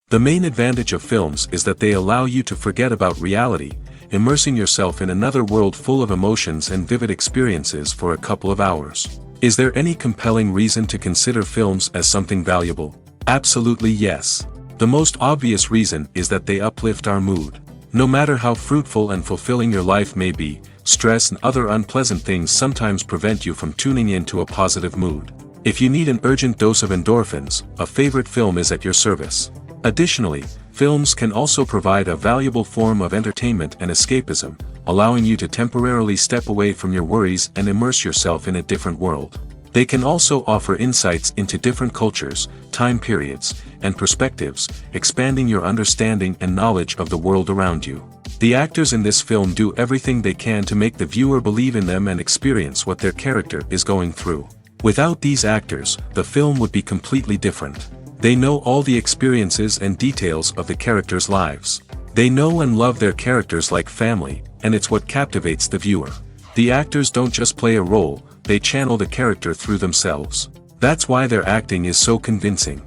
The main advantage of films is that they allow you to forget about reality, immersing yourself in another world full of emotions and vivid experiences for a couple of hours. Is there any compelling reason to consider films as something valuable? Absolutely yes. The most obvious reason is that they uplift our mood. No matter how fruitful and fulfilling your life may be, stress and other unpleasant things sometimes prevent you from tuning into a positive mood. If you need an urgent dose of endorphins, a favorite film is at your service. Additionally, films can also provide a valuable form of entertainment and escapism, allowing you to temporarily step away from your worries and immerse yourself in a different world. They can also offer insights into different cultures, time periods, and perspectives, expanding your understanding and knowledge of the world around you. The actors in this film do everything they can to make the viewer believe in them and experience what their character is going through. Without these actors, the film would be completely different. They know all the experiences and details of the characters' lives. They know and love their characters like family, and it's what captivates the viewer. The actors don't just play a role, they channel the character through themselves. That's why their acting is so convincing.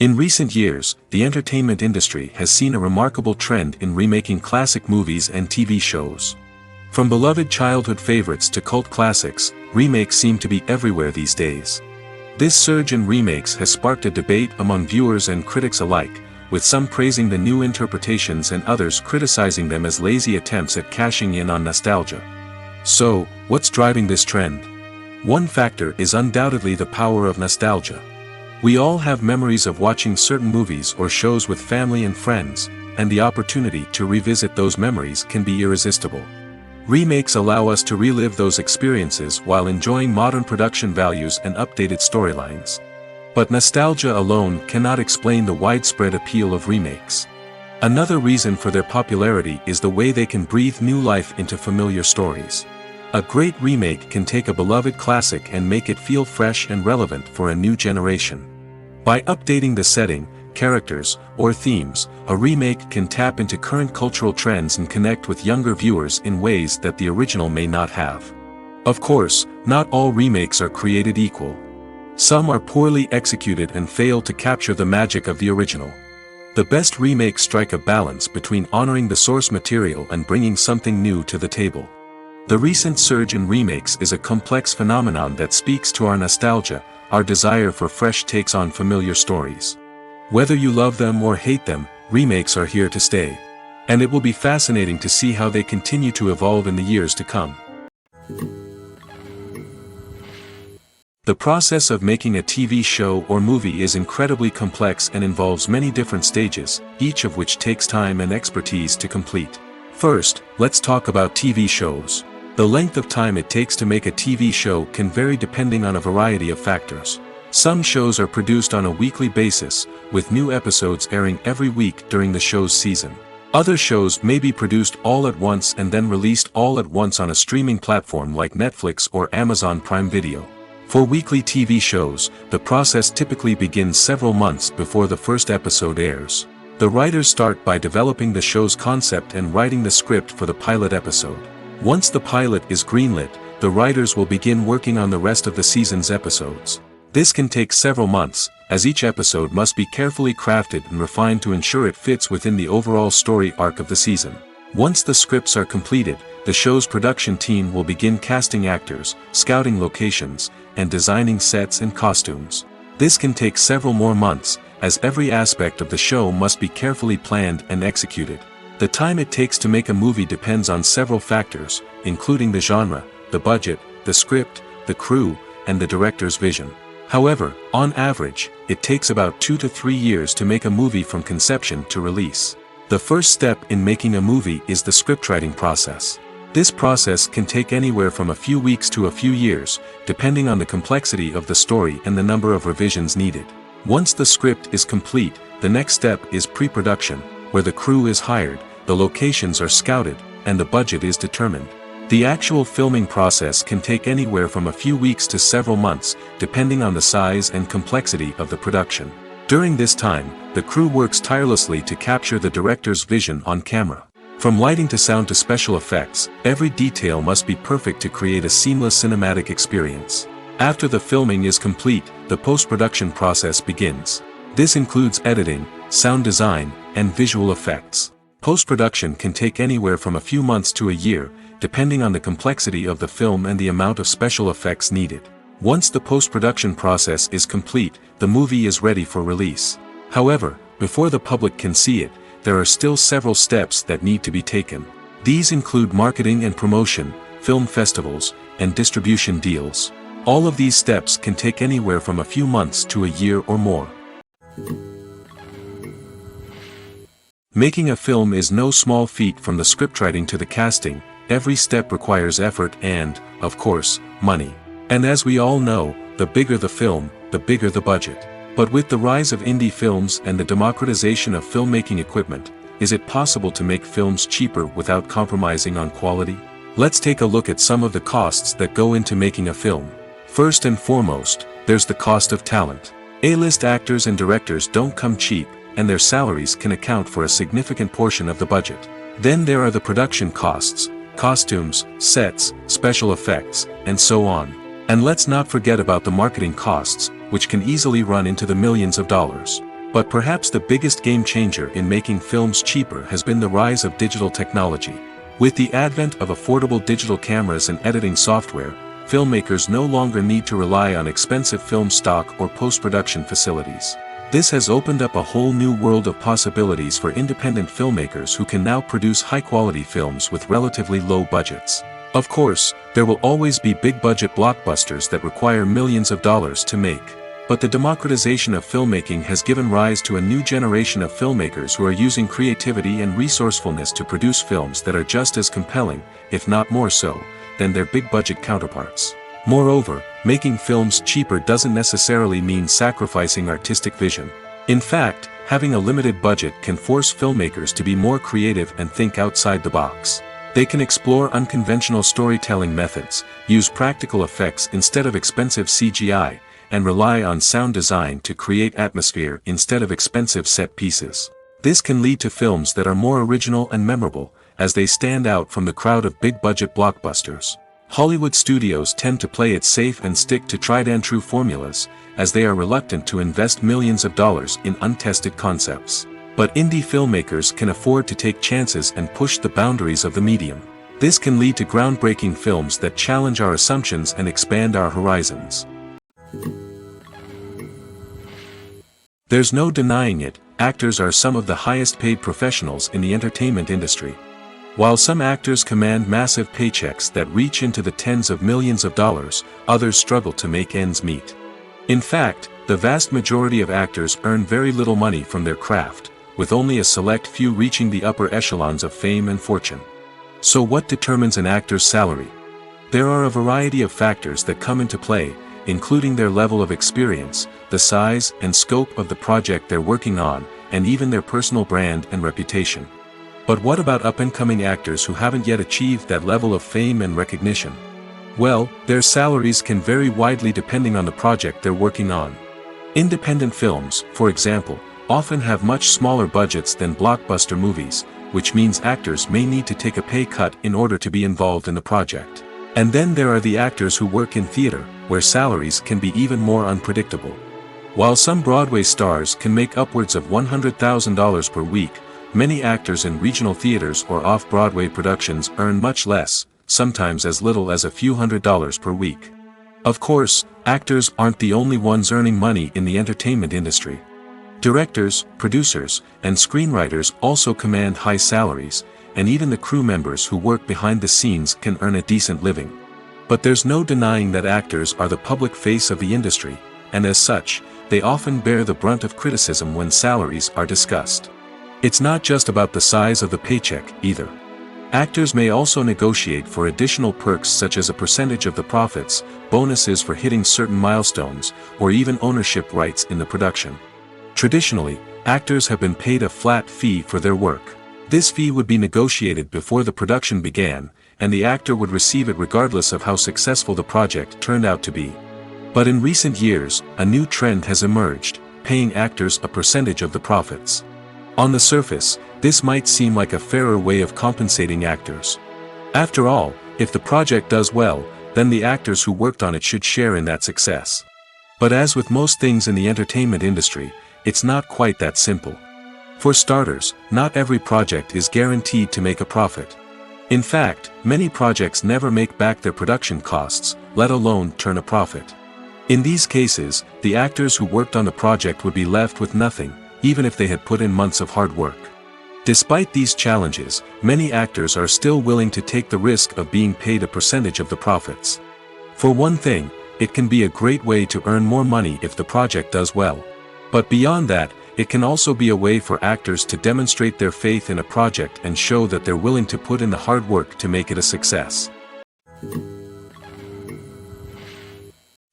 In recent years, the entertainment industry has seen a remarkable trend in remaking classic movies and TV shows. From beloved childhood favorites to cult classics, remakes seem to be everywhere these days. This surge in remakes has sparked a debate among viewers and critics alike, with some praising the new interpretations and others criticizing them as lazy attempts at cashing in on nostalgia. So, what's driving this trend? One factor is undoubtedly the power of nostalgia. We all have memories of watching certain movies or shows with family and friends, and the opportunity to revisit those memories can be irresistible. Remakes allow us to relive those experiences while enjoying modern production values and updated storylines. But nostalgia alone cannot explain the widespread appeal of remakes. Another reason for their popularity is the way they can breathe new life into familiar stories. A great remake can take a beloved classic and make it feel fresh and relevant for a new generation. By updating the setting, characters, or themes, a remake can tap into current cultural trends and connect with younger viewers in ways that the original may not have. Of course, not all remakes are created equal. Some are poorly executed and fail to capture the magic of the original. The best remakes strike a balance between honoring the source material and bringing something new to the table. The recent surge in remakes is a complex phenomenon that speaks to our nostalgia, our desire for fresh takes on familiar stories. Whether you love them or hate them, remakes are here to stay. And it will be fascinating to see how they continue to evolve in the years to come. The process of making a TV show or movie is incredibly complex and involves many different stages, each of which takes time and expertise to complete. First, let's talk about TV shows. The length of time it takes to make a TV show can vary depending on a variety of factors. Some shows are produced on a weekly basis, with new episodes airing every week during the show's season. Other shows may be produced all at once and then released all at once on a streaming platform like Netflix or Amazon Prime Video. For weekly TV shows, the process typically begins several months before the first episode airs. The writers start by developing the show's concept and writing the script for the pilot episode. Once the pilot is greenlit, the writers will begin working on the rest of the season's episodes. This can take several months, as each episode must be carefully crafted and refined to ensure it fits within the overall story arc of the season. Once the scripts are completed, the show's production team will begin casting actors, scouting locations, and designing sets and costumes. This can take several more months, as every aspect of the show must be carefully planned and executed. The time it takes to make a movie depends on several factors, including the genre, the budget, the script, the crew, and the director's vision. However, on average, it takes about 2 to 3 years to make a movie from conception to release. The first step in making a movie is the scriptwriting process. This process can take anywhere from a few weeks to a few years, depending on the complexity of the story and the number of revisions needed. Once the script is complete, the next step is pre-production, where the crew is hired, the locations are scouted, and the budget is determined. The actual filming process can take anywhere from a few weeks to several months, depending on the size and complexity of the production. During this time, the crew works tirelessly to capture the director's vision on camera. From lighting to sound to special effects, every detail must be perfect to create a seamless cinematic experience. After the filming is complete, the post-production process begins. This includes editing, sound design, and visual effects. Post-production can take anywhere from a few months to a year, depending on the complexity of the film and the amount of special effects needed. Once the post-production process is complete, the movie is ready for release. However, before the public can see it, there are still several steps that need to be taken. These include marketing and promotion, film festivals, and distribution deals. All of these steps can take anywhere from a few months to a year or more. Making a film is no small feat. From the scriptwriting to the casting, every step requires effort and, of course, money. And as we all know, the bigger the film, the bigger the budget. But with the rise of indie films and the democratization of filmmaking equipment, is it possible to make films cheaper without compromising on quality? Let's take a look at some of the costs that go into making a film. First and foremost, there's the cost of talent. A-list actors and directors don't come cheap, and their salaries can account for a significant portion of the budget. Then there are the production costs, costumes, sets, special effects, and so on. And let's not forget about the marketing costs, which can easily run into the millions of dollars. But perhaps the biggest game changer in making films cheaper has been the rise of digital technology. With the advent of affordable digital cameras and editing software, filmmakers no longer need to rely on expensive film stock or post-production facilities. This has opened up a whole new world of possibilities for independent filmmakers who can now produce high-quality films with relatively low budgets. Of course, there will always be big-budget blockbusters that require millions of dollars to make. But the democratization of filmmaking has given rise to a new generation of filmmakers who are using creativity and resourcefulness to produce films that are just as compelling, if not more so, than their big-budget counterparts. Moreover, making films cheaper doesn't necessarily mean sacrificing artistic vision. In fact, having a limited budget can force filmmakers to be more creative and think outside the box. They can explore unconventional storytelling methods, use practical effects instead of expensive CGI, and rely on sound design to create atmosphere instead of expensive set pieces. This can lead to films that are more original and memorable, as they stand out from the crowd of big-budget blockbusters. Hollywood studios tend to play it safe and stick to tried-and-true formulas, as they are reluctant to invest millions of dollars in untested concepts. But indie filmmakers can afford to take chances and push the boundaries of the medium. This can lead to groundbreaking films that challenge our assumptions and expand our horizons. There's no denying it, actors are some of the highest-paid professionals in the entertainment industry. While some actors command massive paychecks that reach into the tens of millions of dollars, others struggle to make ends meet. In fact, the vast majority of actors earn very little money from their craft, with only a select few reaching the upper echelons of fame and fortune. So what determines an actor's salary? There are a variety of factors that come into play, including their level of experience, the size and scope of the project they're working on, and even their personal brand and reputation. But what about up-and-coming actors who haven't yet achieved that level of fame and recognition? Well, their salaries can vary widely depending on the project they're working on. Independent films, for example, often have much smaller budgets than blockbuster movies, which means actors may need to take a pay cut in order to be involved in the project. And then there are the actors who work in theater, where salaries can be even more unpredictable. While some Broadway stars can make upwards of $100,000 per week, many actors in regional theaters or off-Broadway productions earn much less, sometimes as little as a few $100s per week. Of course, actors aren't the only ones earning money in the entertainment industry. Directors, producers, and screenwriters also command high salaries, and even the crew members who work behind the scenes can earn a decent living. But there's no denying that actors are the public face of the industry, and as such, they often bear the brunt of criticism when salaries are discussed. It's not just about the size of the paycheck, either. Actors may also negotiate for additional perks such as a percentage of the profits, bonuses for hitting certain milestones, or even ownership rights in the production. Traditionally, actors have been paid a flat fee for their work. This fee would be negotiated before the production began, and the actor would receive it regardless of how successful the project turned out to be. But in recent years, a new trend has emerged, paying actors a percentage of the profits. On the surface, this might seem like a fairer way of compensating actors. After all, if the project does well, then the actors who worked on it should share in that success. But as with most things in the entertainment industry, it's not quite that simple. For starters, not every project is guaranteed to make a profit. In fact, many projects never make back their production costs, let alone turn a profit. In these cases, the actors who worked on the project would be left with nothing, even if they had put in months of hard work. Despite these challenges, many actors are still willing to take the risk of being paid a percentage of the profits. For one thing, it can be a great way to earn more money if the project does well. But beyond that, it can also be a way for actors to demonstrate their faith in a project and show that they're willing to put in the hard work to make it a success.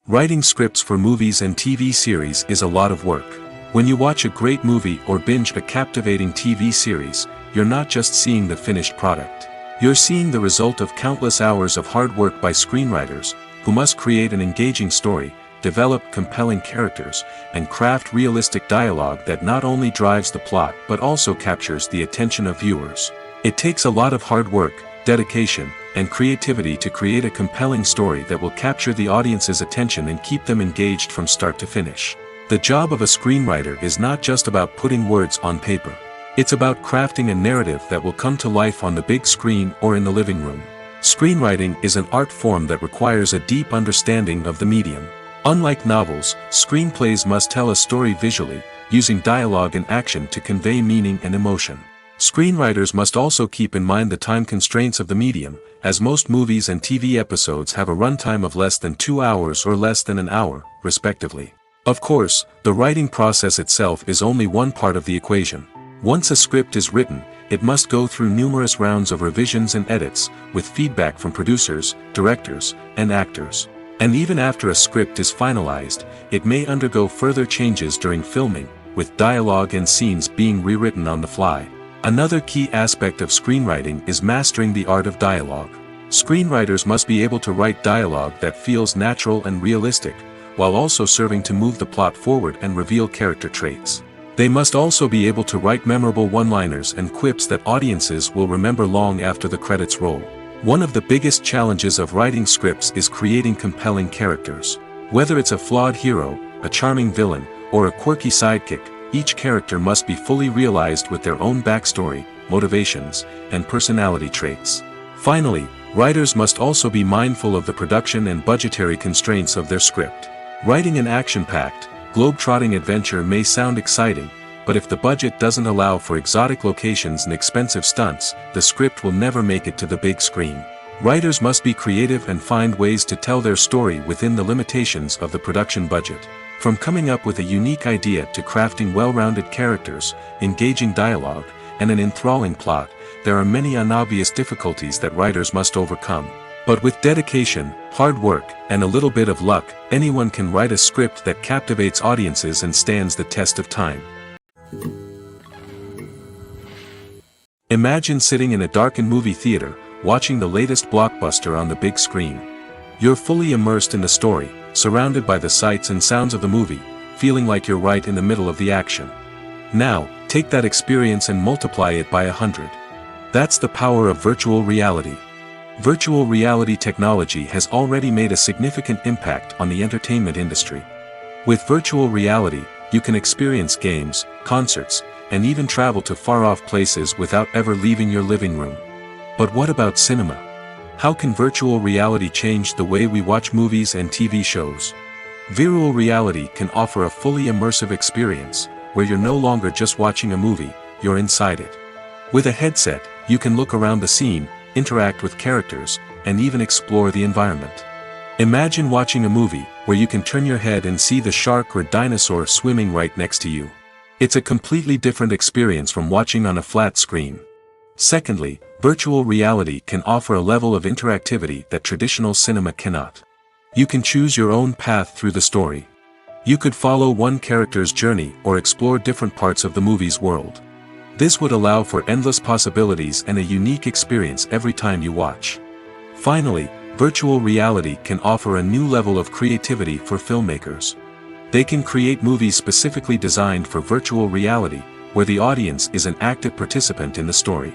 Writing scripts for movies and TV series is a lot of work. When you watch a great movie or binge a captivating TV series, you're not just seeing the finished product. You're seeing the result of countless hours of hard work by screenwriters, who must create an engaging story, develop compelling characters, and craft realistic dialogue that not only drives the plot but also captures the attention of viewers. It takes a lot of hard work, dedication, and creativity to create a compelling story that will capture the audience's attention and keep them engaged from start to finish. The job of a screenwriter is not just about putting words on paper. It's about crafting a narrative that will come to life on the big screen or in the living room. Screenwriting is an art form that requires a deep understanding of the medium. Unlike novels, screenplays must tell a story visually, using dialogue and action to convey meaning and emotion. Screenwriters must also keep in mind the time constraints of the medium, as most movies and TV episodes have a runtime of less than 2 hours or less than an hour, respectively. Of course, the writing process itself is only one part of the equation. Once a script is written, it must go through numerous rounds of revisions and edits, with feedback from producers, directors, and actors. And even after a script is finalized, it may undergo further changes during filming, with dialogue and scenes being rewritten on the fly. Another key aspect of screenwriting is mastering the art of dialogue. Screenwriters must be able to write dialogue that feels natural and realistic, while also serving to move the plot forward and reveal character traits. They must also be able to write memorable one-liners and quips that audiences will remember long after the credits roll. One of the biggest challenges of writing scripts is creating compelling characters. Whether it's a flawed hero, a charming villain, or a quirky sidekick, each character must be fully realized with their own backstory, motivations, and personality traits. Finally, writers must also be mindful of the production and budgetary constraints of their script. Writing an action-packed, globe-trotting adventure may sound exciting, but if the budget doesn't allow for exotic locations and expensive stunts, the script will never make it to the big screen. Writers must be creative and find ways to tell their story within the limitations of the production budget. From coming up with a unique idea to crafting well-rounded characters, engaging dialogue, and an enthralling plot, there are many unobvious difficulties that writers must overcome. But with dedication, hard work, and a little bit of luck, anyone can write a script that captivates audiences and stands the test of time. Imagine sitting in a darkened movie theater, watching the latest blockbuster on the big screen. You're fully immersed in the story, surrounded by the sights and sounds of the movie, feeling like you're right in the middle of the action. Now, take that experience and multiply it by 100. That's the power of virtual reality. Virtual reality technology has already made a significant impact on the entertainment industry. With virtual reality, you can experience games, concerts, and even travel to far-off places without ever leaving your living room. But what about cinema? How can virtual reality change the way we watch movies and TV shows? Virtual reality can offer a fully immersive experience, where you're no longer just watching a movie, you're inside it. With a headset, you can look around the scene, interact with characters, and even explore the environment. Imagine watching a movie where you can turn your head and see the shark or dinosaur swimming right next to you. It's a completely different experience from watching on a flat screen. Secondly, virtual reality can offer a level of interactivity that traditional cinema cannot. You can choose your own path through the story. You could follow one character's journey or explore different parts of the movie's world. This would allow for endless possibilities and a unique experience every time you watch. Finally, virtual reality can offer a new level of creativity for filmmakers. They can create movies specifically designed for virtual reality, where the audience is an active participant in the story.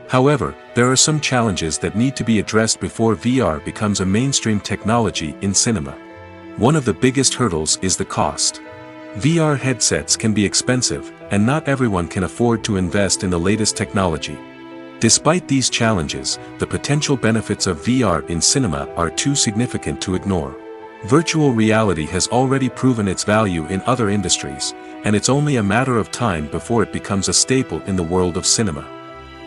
However, there are some challenges that need to be addressed before VR becomes a mainstream technology in cinema. One of the biggest hurdles is the cost. VR headsets can be expensive, and not everyone can afford to invest in the latest technology. Despite these challenges, the potential benefits of VR in cinema are too significant to ignore. Virtual reality has already proven its value in other industries, and it's only a matter of time before it becomes a staple in the world of cinema.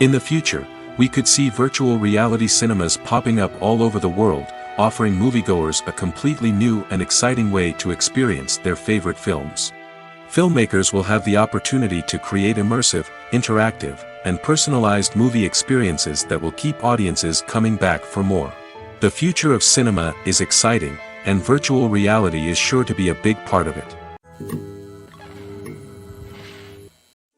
In the future, we could see virtual reality cinemas popping up all over the world, offering moviegoers a completely new and exciting way to experience their favorite films. Filmmakers will have the opportunity to create immersive, interactive, and personalized movie experiences that will keep audiences coming back for more. The future of cinema is exciting, and virtual reality is sure to be a big part of it.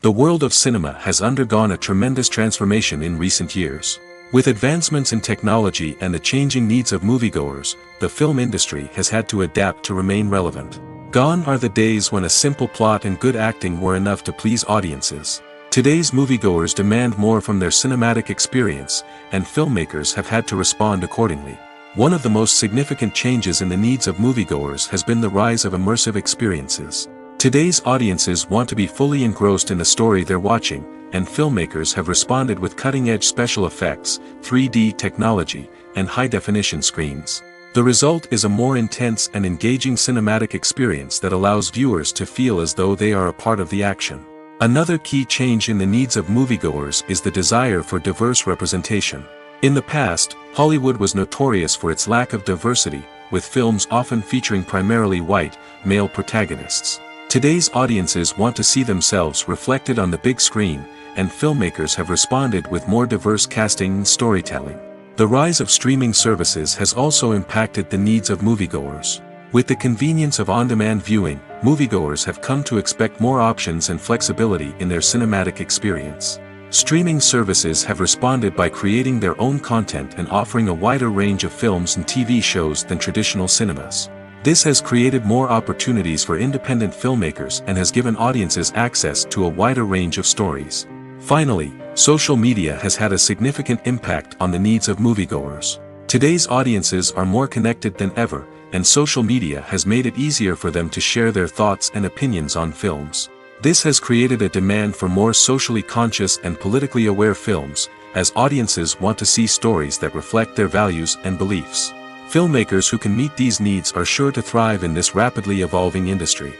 The world of cinema has undergone a tremendous transformation in recent years. With advancements in technology and the changing needs of moviegoers, the film industry has had to adapt to remain relevant. Gone are the days when a simple plot and good acting were enough to please audiences. Today's moviegoers demand more from their cinematic experience, and filmmakers have had to respond accordingly. One of the most significant changes in the needs of moviegoers has been the rise of immersive experiences. Today's audiences want to be fully engrossed in the story they're watching, and filmmakers have responded with cutting-edge special effects, 3D technology, and high-definition screens. The result is a more intense and engaging cinematic experience that allows viewers to feel as though they are a part of the action. Another key change in the needs of moviegoers is the desire for diverse representation. In the past, Hollywood was notorious for its lack of diversity, with films often featuring primarily white, male protagonists. Today's audiences want to see themselves reflected on the big screen, and filmmakers have responded with more diverse casting and storytelling. The rise of streaming services has also impacted the needs of moviegoers. With the convenience of on-demand viewing, moviegoers have come to expect more options and flexibility in their cinematic experience. Streaming services have responded by creating their own content and offering a wider range of films and TV shows than traditional cinemas. This has created more opportunities for independent filmmakers and has given audiences access to a wider range of stories. Finally, social media has had a significant impact on the needs of moviegoers. Today's audiences are more connected than ever, and social media has made it easier for them to share their thoughts and opinions on films. This has created a demand for more socially conscious and politically aware films, as audiences want to see stories that reflect their values and beliefs. Filmmakers who can meet these needs are sure to thrive in this rapidly evolving industry.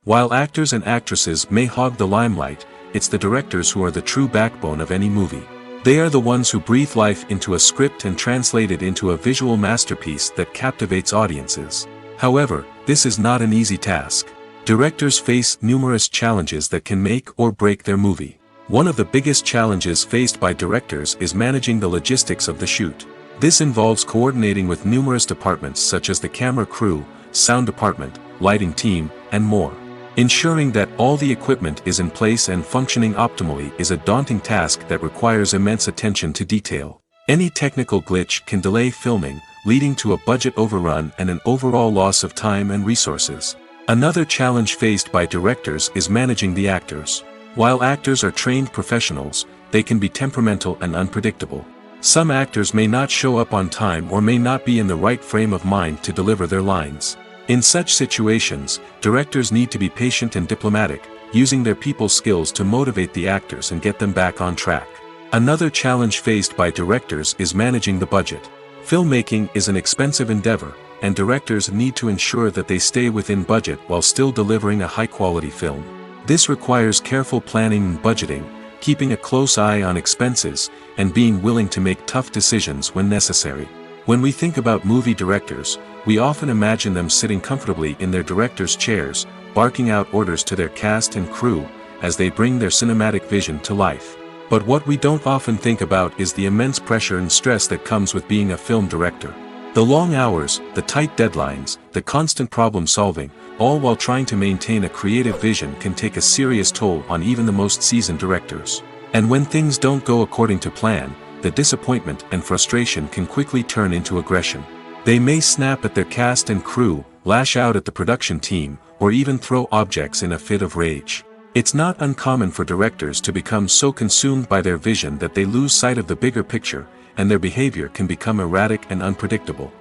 While actors and actresses may hog the limelight, it's the directors who are the true backbone of any movie. They are the ones who breathe life into a script and translate it into a visual masterpiece that captivates audiences. However, this is not an easy task. Directors face numerous challenges that can make or break their movie. One of the biggest challenges faced by directors is managing the logistics of the shoot. This involves coordinating with numerous departments such as the camera crew, sound department, lighting team, and more. Ensuring that all the equipment is in place and functioning optimally is a daunting task that requires immense attention to detail. Any technical glitch can delay filming, leading to a budget overrun and an overall loss of time and resources. Another challenge faced by directors is managing the actors. While actors are trained professionals, they can be temperamental and unpredictable. Some actors may not show up on time or may not be in the right frame of mind to deliver their lines. In such situations, directors need to be patient and diplomatic, using their people skills to motivate the actors and get them back on track. Another challenge faced by directors is managing the budget. Filmmaking is an expensive endeavor, and directors need to ensure that they stay within budget while still delivering a high-quality film. This requires careful planning and budgeting, keeping a close eye on expenses, and being willing to make tough decisions when necessary. When we think about movie directors, we often imagine them sitting comfortably in their director's chairs, barking out orders to their cast and crew, as they bring their cinematic vision to life. But what we don't often think about is the immense pressure and stress that comes with being a film director. The long hours, the tight deadlines, the constant problem solving, all while trying to maintain a creative vision can take a serious toll on even the most seasoned directors. And when things don't go according to plan, the disappointment and frustration can quickly turn into aggression. They may snap at their cast and crew, lash out at the production team, or even throw objects in a fit of rage. It's not uncommon for directors to become so consumed by their vision that they lose sight of the bigger picture, and their behavior can become erratic and unpredictable.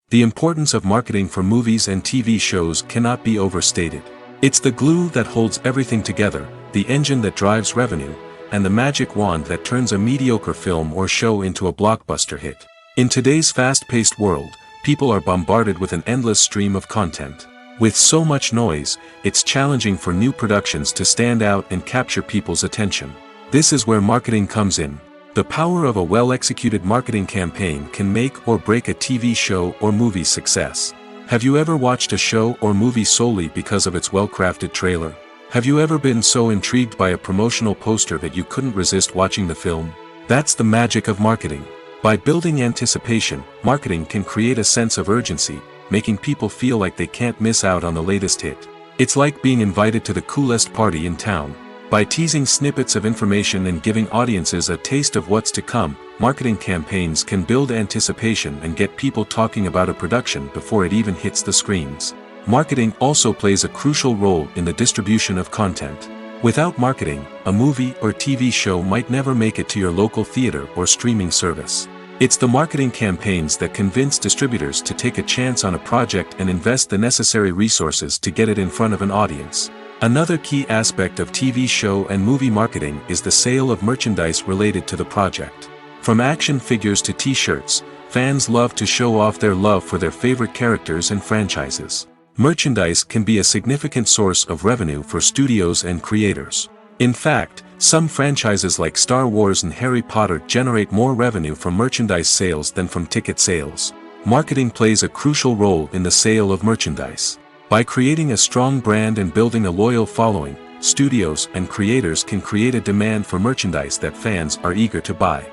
The importance of marketing for movies and TV shows cannot be overstated. It's the glue that holds everything together, the engine that drives revenue, and the magic wand that turns a mediocre film or show into a blockbuster hit. In today's fast-paced world, people are bombarded with an endless stream of content. With so much noise, it's challenging for new productions to stand out and capture people's attention. This is where marketing comes in. The power of a well-executed marketing campaign can make or break a TV show or movie's success. Have you ever watched a show or movie solely because of its well-crafted trailer? Have you ever been so intrigued by a promotional poster that you couldn't resist watching the film? That's the magic of marketing. By building anticipation, marketing can create a sense of urgency, making people feel like they can't miss out on the latest hit. It's like being invited to the coolest party in town. By teasing snippets of information and giving audiences a taste of what's to come, marketing campaigns can build anticipation and get people talking about a production before it even hits the screens. Marketing also plays a crucial role in the distribution of content. Without marketing, a movie or TV show might never make it to your local theater or streaming service. It's the marketing campaigns that convince distributors to take a chance on a project and invest the necessary resources to get it in front of an audience. Another key aspect of TV show and movie marketing is the sale of merchandise related to the project. From action figures to t-shirts, fans love to show off their love for their favorite characters and franchises. Merchandise can be a significant source of revenue for studios and creators. In fact, some franchises like Star Wars and Harry Potter generate more revenue from merchandise sales than from ticket sales. Marketing plays a crucial role in the sale of merchandise. By creating a strong brand and building a loyal following, studios and creators can create a demand for merchandise that fans are eager to buy.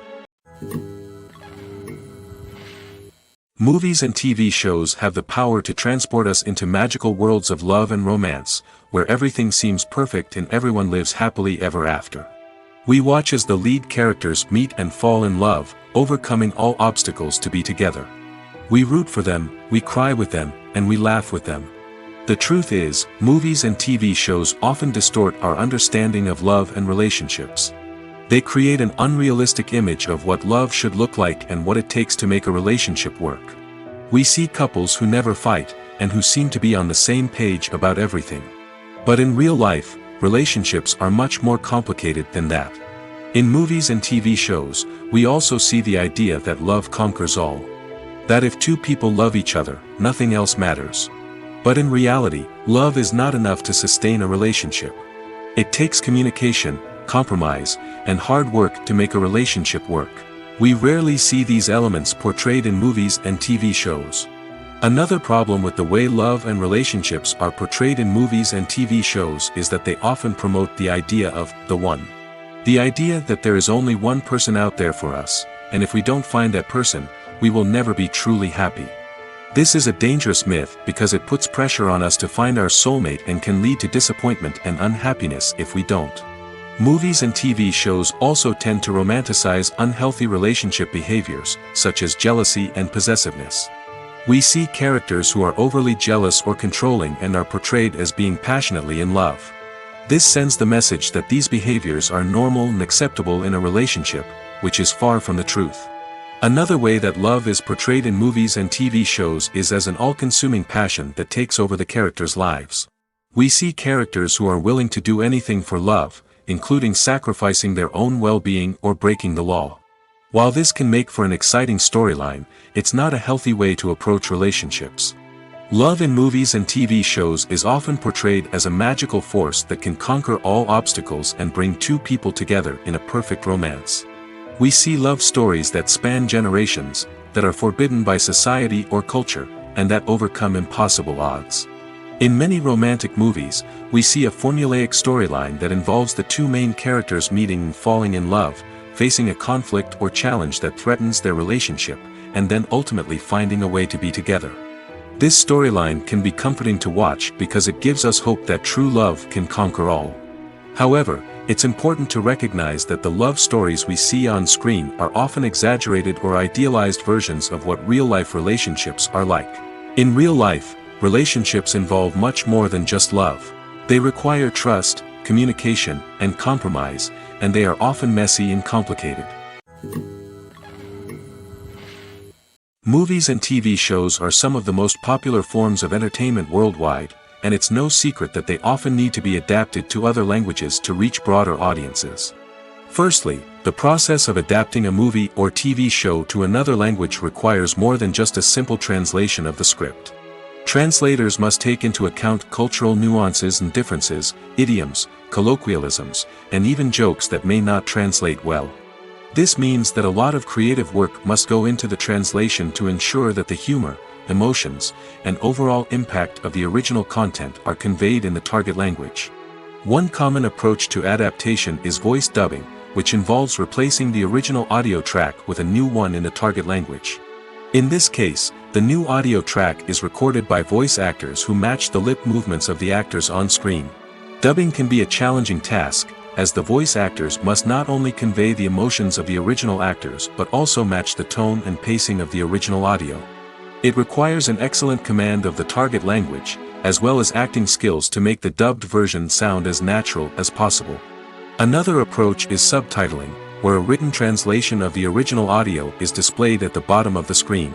Movies and TV shows have the power to transport us into magical worlds of love and romance, where everything seems perfect and everyone lives happily ever after. We watch as the lead characters meet and fall in love, overcoming all obstacles to be together. We root for them, we cry with them, and we laugh with them. The truth is, movies and TV shows often distort our understanding of love and relationships. They create an unrealistic image of what love should look like and what it takes to make a relationship work. We see couples who never fight, and who seem to be on the same page about everything. But in real life, relationships are much more complicated than that. In movies and TV shows, we also see the idea that love conquers all. That if two people love each other, nothing else matters. But in reality, love is not enough to sustain a relationship. It takes communication, compromise, and hard work to make a relationship work. We rarely see these elements portrayed in movies and TV shows. Another problem with the way love and relationships are portrayed in movies and TV shows is that they often promote the idea of the one. The idea that there is only one person out there for us, and if we don't find that person, we will never be truly happy. This is a dangerous myth because it puts pressure on us to find our soulmate and can lead to disappointment and unhappiness if we don't. Movies and TV shows also tend to romanticize unhealthy relationship behaviors, such as jealousy and possessiveness. We see characters who are overly jealous or controlling and are portrayed as being passionately in love. This sends the message that these behaviors are normal and acceptable in a relationship, which is far from the truth. Another way that love is portrayed in movies and TV shows is as an all-consuming passion that takes over the characters' lives. We see characters who are willing to do anything for love, including sacrificing their own well-being or breaking the law. While this can make for an exciting storyline, it's not a healthy way to approach relationships. Love in movies and TV shows is often portrayed as a magical force that can conquer all obstacles and bring two people together in a perfect romance. We see love stories that span generations, that are forbidden by society or culture, and that overcome impossible odds. In many romantic movies, we see a formulaic storyline that involves the two main characters meeting and falling in love, facing a conflict or challenge that threatens their relationship, and then ultimately finding a way to be together. This storyline can be comforting to watch because it gives us hope that true love can conquer all. However, it's important to recognize that the love stories we see on screen are often exaggerated or idealized versions of what real-life relationships are like. In real life, relationships involve much more than just love. They require trust, communication, and compromise, and they are often messy and complicated. Movies and TV shows are some of the most popular forms of entertainment worldwide, and it's no secret that they often need to be adapted to other languages to reach broader audiences. Firstly, the process of adapting a movie or TV show to another language requires more than just a simple translation of the script. Translators must take into account cultural nuances and differences, idioms, colloquialisms, and even jokes that may not translate well. This means that a lot of creative work must go into the translation to ensure that the humor, emotions, and overall impact of the original content are conveyed in the target language. One common approach to adaptation is voice dubbing, which involves replacing the original audio track with a new one in the target language. In this case, the new audio track is recorded by voice actors who match the lip movements of the actors on screen. Dubbing can be a challenging task, as the voice actors must not only convey the emotions of the original actors but also match the tone and pacing of the original audio. It requires an excellent command of the target language, as well as acting skills to make the dubbed version sound as natural as possible. Another approach is subtitling, where a written translation of the original audio is displayed at the bottom of the screen.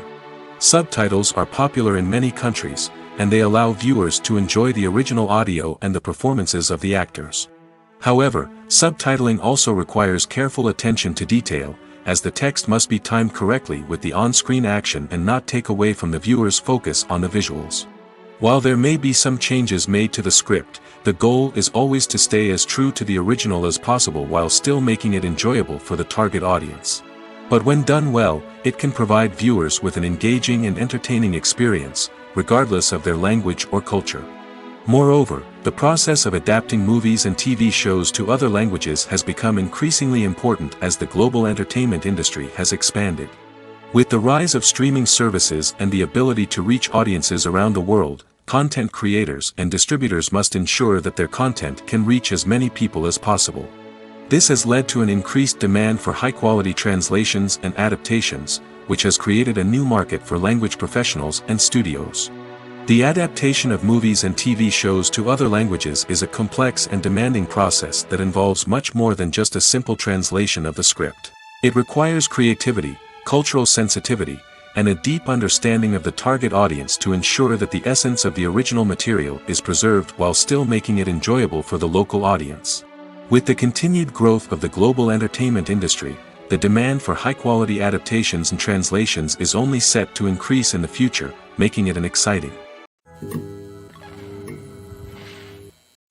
Subtitles are popular in many countries, and they allow viewers to enjoy the original audio and the performances of the actors. However, subtitling also requires careful attention to detail, as the text must be timed correctly with the on-screen action and not take away from the viewer's focus on the visuals. While there may be some changes made to the script, the goal is always to stay as true to the original as possible while still making it enjoyable for the target audience. But when done well, it can provide viewers with an engaging and entertaining experience, regardless of their language or culture. Moreover, the process of adapting movies and TV shows to other languages has become increasingly important as the global entertainment industry has expanded. With the rise of streaming services and the ability to reach audiences around the world, content creators and distributors must ensure that their content can reach as many people as possible. This has led to an increased demand for high-quality translations and adaptations, which has created a new market for language professionals and studios. The adaptation of movies and TV shows to other languages is a complex and demanding process that involves much more than just a simple translation of the script. It requires creativity, cultural sensitivity, and a deep understanding of the target audience to ensure that the essence of the original material is preserved while still making it enjoyable for the local audience. With the continued growth of the global entertainment industry, the demand for high-quality adaptations and translations is only set to increase in the future, making it an exciting.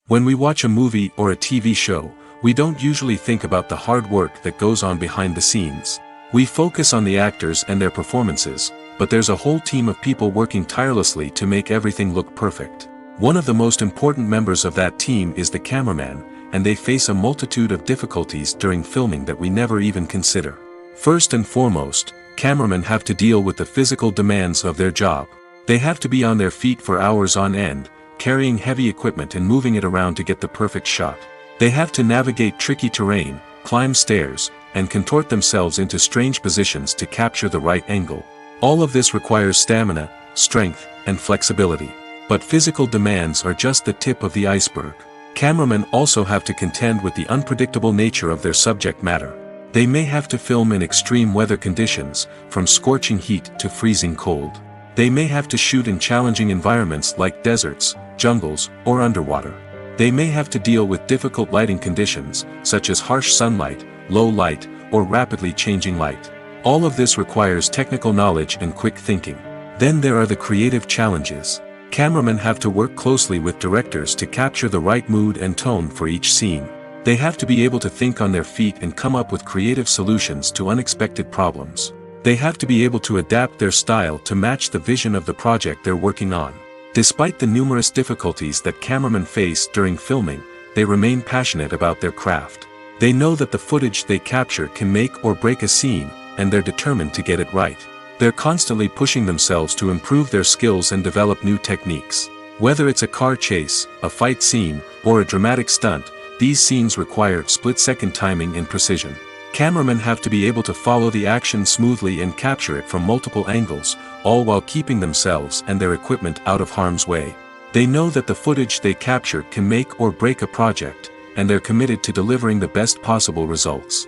When we watch a movie or a TV show, we don't usually think about the hard work that goes on behind the scenes. We focus on the actors and their performances, but there's a whole team of people working tirelessly to make everything look perfect. One of the most important members of that team is the cameraman, and they face a multitude of difficulties during filming that we never even consider. First and foremost, cameramen have to deal with the physical demands of their job. They have to be on their feet for hours on end, carrying heavy equipment and moving it around to get the perfect shot. They have to navigate tricky terrain, climb stairs, and contort themselves into strange positions to capture the right angle. All of this requires stamina, strength, and flexibility. But physical demands are just the tip of the iceberg. Cameramen also have to contend with the unpredictable nature of their subject matter. They may have to film in extreme weather conditions, from scorching heat to freezing cold. They may have to shoot in challenging environments like deserts, jungles, or underwater. They may have to deal with difficult lighting conditions, such as harsh sunlight, low light, or rapidly changing light. All of this requires technical knowledge and quick thinking. Then there are the creative challenges. Cameramen have to work closely with directors to capture the right mood and tone for each scene. They have to be able to think on their feet and come up with creative solutions to unexpected problems. They have to be able to adapt their style to match the vision of the project they're working on. Despite the numerous difficulties that cameramen face during filming, they remain passionate about their craft. They know that the footage they capture can make or break a scene, and they're determined to get it right. They're constantly pushing themselves to improve their skills and develop new techniques. Whether it's a car chase, a fight scene, or a dramatic stunt, these scenes require split-second timing and precision. Cameramen have to be able to follow the action smoothly and capture it from multiple angles, all while keeping themselves and their equipment out of harm's way. They know that the footage they capture can make or break a project, and they're committed to delivering the best possible results.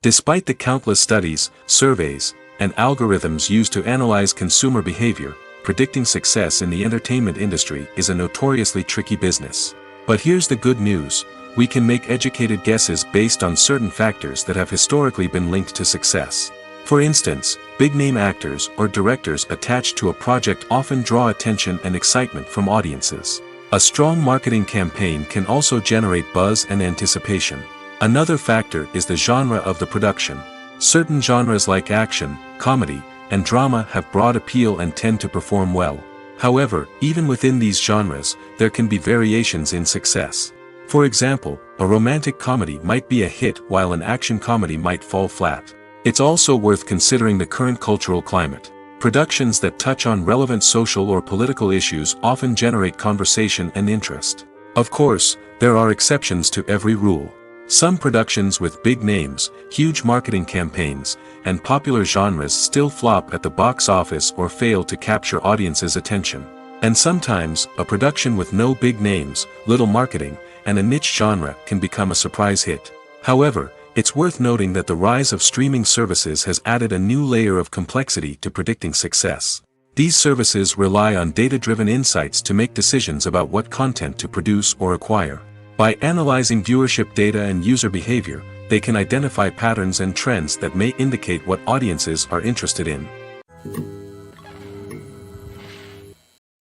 Despite the countless studies, surveys, and algorithms used to analyze consumer behavior, predicting success in the entertainment industry is a notoriously tricky business. But here's the good news: we can make educated guesses based on certain factors that have historically been linked to success. For instance, big-name actors or directors attached to a project often draw attention and excitement from audiences. A strong marketing campaign can also generate buzz and anticipation. Another factor is the genre of the production. Certain genres like action, comedy, and drama have broad appeal and tend to perform well. However, even within these genres, there can be variations in success. For example, a romantic comedy might be a hit while an action comedy might fall flat. It's also worth considering the current cultural climate. Productions that touch on relevant social or political issues often generate conversation and interest. Of course, there are exceptions to every rule. Some productions with big names, huge marketing campaigns, and popular genres still flop at the box office or fail to capture audiences' attention. And sometimes, a production with no big names, little marketing, and a niche genre can become a surprise hit. However, it's worth noting that the rise of streaming services has added a new layer of complexity to predicting success. These services rely on data-driven insights to make decisions about what content to produce or acquire. By analyzing viewership data and user behavior, they can identify patterns and trends that may indicate what audiences are interested in.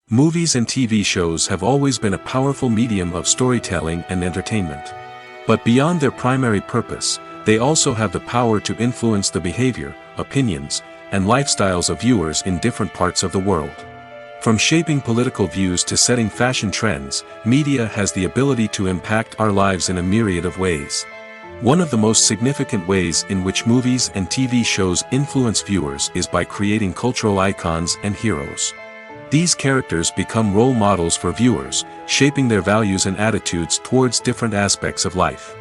Movies and TV shows have always been a powerful medium of storytelling and entertainment. But beyond their primary purpose, they also have the power to influence the behavior, opinions, and lifestyles of viewers in different parts of the world. From shaping political views to setting fashion trends, media has the ability to impact our lives in a myriad of ways. One of the most significant ways in which movies and TV shows influence viewers is by creating cultural icons and heroes. These characters become role models for viewers, shaping their values and attitudes towards different aspects of life.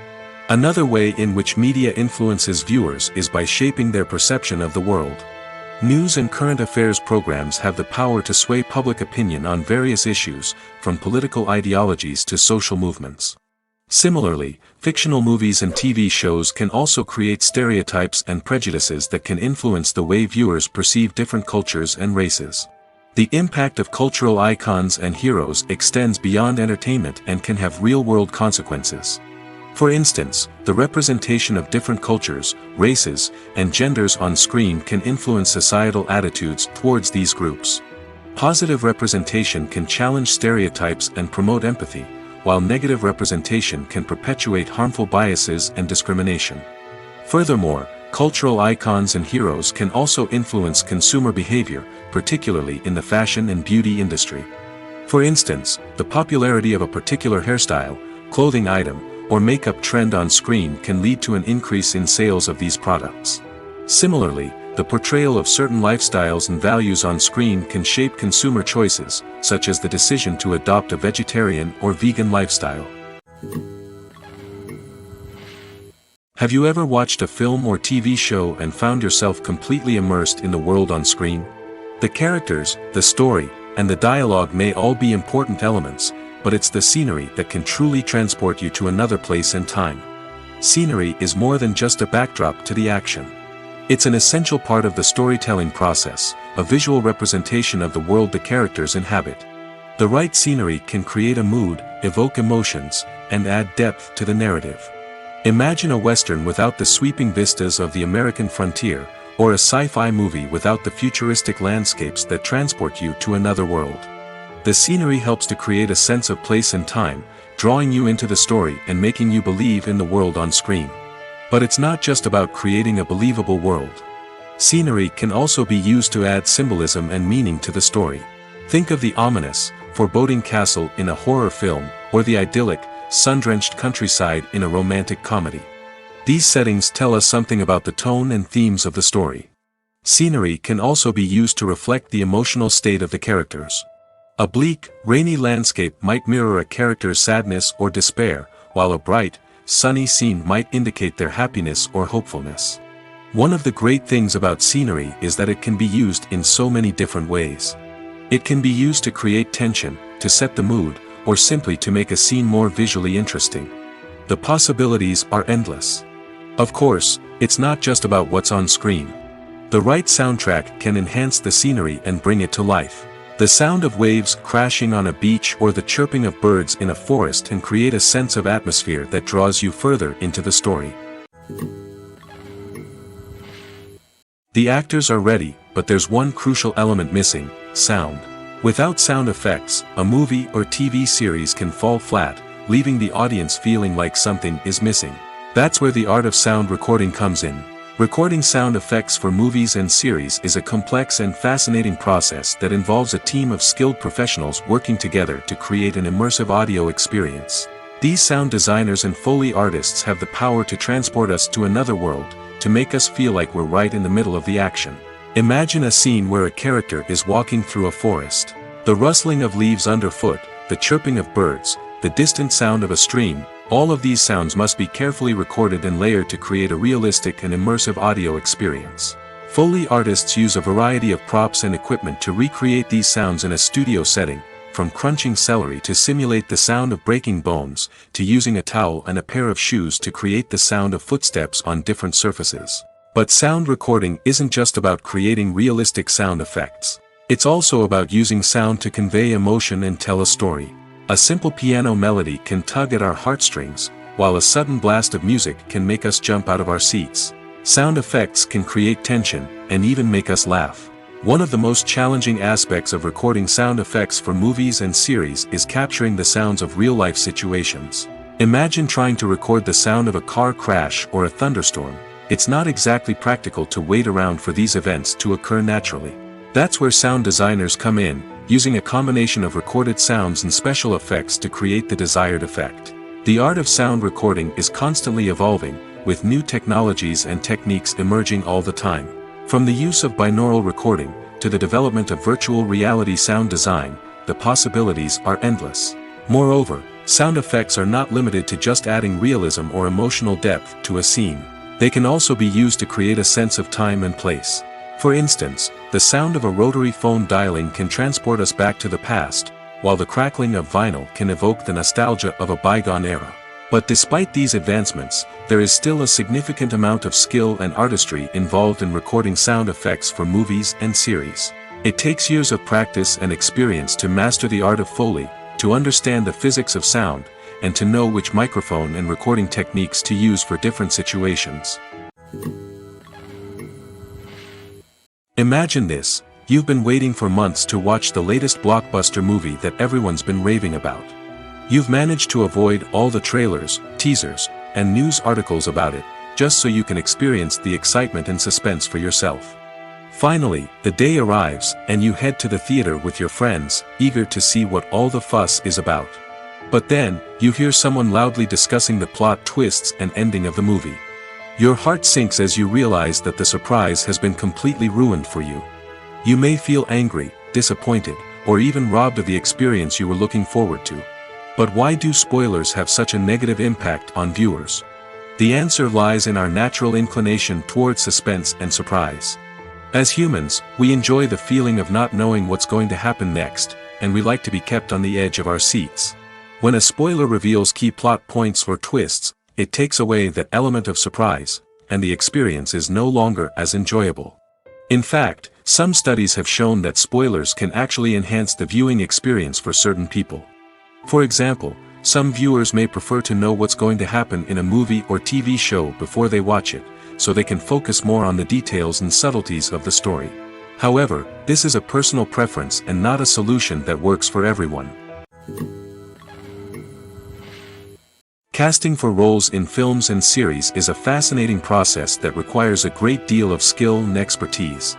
Another way in which media influences viewers is by shaping their perception of the world. News and current affairs programs have the power to sway public opinion on various issues, from political ideologies to social movements. Similarly, fictional movies and TV shows can also create stereotypes and prejudices that can influence the way viewers perceive different cultures and races. The impact of cultural icons and heroes extends beyond entertainment and can have real-world consequences. For instance, the representation of different cultures, races, and genders on screen can influence societal attitudes towards these groups. Positive representation can challenge stereotypes and promote empathy, while negative representation can perpetuate harmful biases and discrimination. Furthermore, cultural icons and heroes can also influence consumer behavior, particularly in the fashion and beauty industry. For instance, the popularity of a particular hairstyle, clothing item, or makeup trend on screen can lead to an increase in sales of these products. Similarly, the portrayal of certain lifestyles and values on screen can shape consumer choices, such as the decision to adopt a vegetarian or vegan lifestyle. Have you ever watched a film or TV show and found yourself completely immersed in the world on screen? The characters, the story, and the dialogue may all be important elements, but it's the scenery that can truly transport you to another place and time. Scenery is more than just a backdrop to the action. It's an essential part of the storytelling process, a visual representation of the world the characters inhabit. The right scenery can create a mood, evoke emotions, and add depth to the narrative. Imagine a Western without the sweeping vistas of the American frontier, or a sci-fi movie without the futuristic landscapes that transport you to another world. The scenery helps to create a sense of place and time, drawing you into the story and making you believe in the world on screen. But it's not just about creating a believable world. Scenery can also be used to add symbolism and meaning to the story. Think of the ominous, foreboding castle in a horror film, or the idyllic, sun-drenched countryside in a romantic comedy. These settings tell us something about the tone and themes of the story. Scenery can also be used to reflect the emotional state of the characters. A bleak, rainy landscape might mirror a character's sadness or despair, while a bright, sunny scene might indicate their happiness or hopefulness. One of the great things about scenery is that it can be used in so many different ways. It can be used to create tension, to set the mood, or simply to make a scene more visually interesting. The possibilities are endless. Of course, it's not just about what's on screen. The right soundtrack can enhance the scenery and bring it to life. The sound of waves crashing on a beach or the chirping of birds in a forest can create a sense of atmosphere that draws you further into the story. The actors are ready, but there's one crucial element missing: sound. Without sound effects, a movie or TV series can fall flat, leaving the audience feeling like something is missing. That's where the art of sound recording comes in. Recording sound effects for movies and series is a complex and fascinating process that involves a team of skilled professionals working together to create an immersive audio experience. These sound designers and Foley artists have the power to transport us to another world, to make us feel like we're right in the middle of the action. Imagine a scene where a character is walking through a forest. The rustling of leaves underfoot, the chirping of birds, the distant sound of a stream, all of these sounds must be carefully recorded and layered to create a realistic and immersive audio experience. Foley artists use a variety of props and equipment to recreate these sounds in a studio setting, from crunching celery to simulate the sound of breaking bones, to using a towel and a pair of shoes to create the sound of footsteps on different surfaces. But sound recording isn't just about creating realistic sound effects. It's also about using sound to convey emotion and tell a story. A simple piano melody can tug at our heartstrings, while a sudden blast of music can make us jump out of our seats. Sound effects can create tension, and even make us laugh. One of the most challenging aspects of recording sound effects for movies and series is capturing the sounds of real-life situations. Imagine trying to record the sound of a car crash or a thunderstorm. It's not exactly practical to wait around for these events to occur naturally. That's where sound designers come in, using a combination of recorded sounds and special effects to create the desired effect. The art of sound recording is constantly evolving, with new technologies and techniques emerging all the time. From the use of binaural recording, to the development of virtual reality sound design, the possibilities are endless. Moreover, sound effects are not limited to just adding realism or emotional depth to a scene. They can also be used to create a sense of time and place. For instance, the sound of a rotary phone dialing can transport us back to the past, while the crackling of vinyl can evoke the nostalgia of a bygone era. But despite these advancements, there is still a significant amount of skill and artistry involved in recording sound effects for movies and series. It takes years of practice and experience to master the art of Foley, to understand the physics of sound, and to know which microphone and recording techniques to use for different situations. Imagine this: you've been waiting for months to watch the latest blockbuster movie that everyone's been raving about. You've managed to avoid all the trailers, teasers, and news articles about it, just so you can experience the excitement and suspense for yourself. Finally, the day arrives, and you head to the theater with your friends, eager to see what all the fuss is about. But then, you hear someone loudly discussing the plot twists and ending of the movie. Your heart sinks as you realize that the surprise has been completely ruined for you. You may feel angry, disappointed, or even robbed of the experience you were looking forward to. But why do spoilers have such a negative impact on viewers? The answer lies in our natural inclination toward suspense and surprise. As humans, we enjoy the feeling of not knowing what's going to happen next, and we like to be kept on the edge of our seats. When a spoiler reveals key plot points or twists, it takes away that element of surprise, and the experience is no longer as enjoyable. In fact, some studies have shown that spoilers can actually enhance the viewing experience for certain people. For example, some viewers may prefer to know what's going to happen in a movie or TV show before they watch it, so they can focus more on the details and subtleties of the story. However, this is a personal preference and not a solution that works for everyone. Casting for roles in films and series is a fascinating process that requires a great deal of skill and expertise.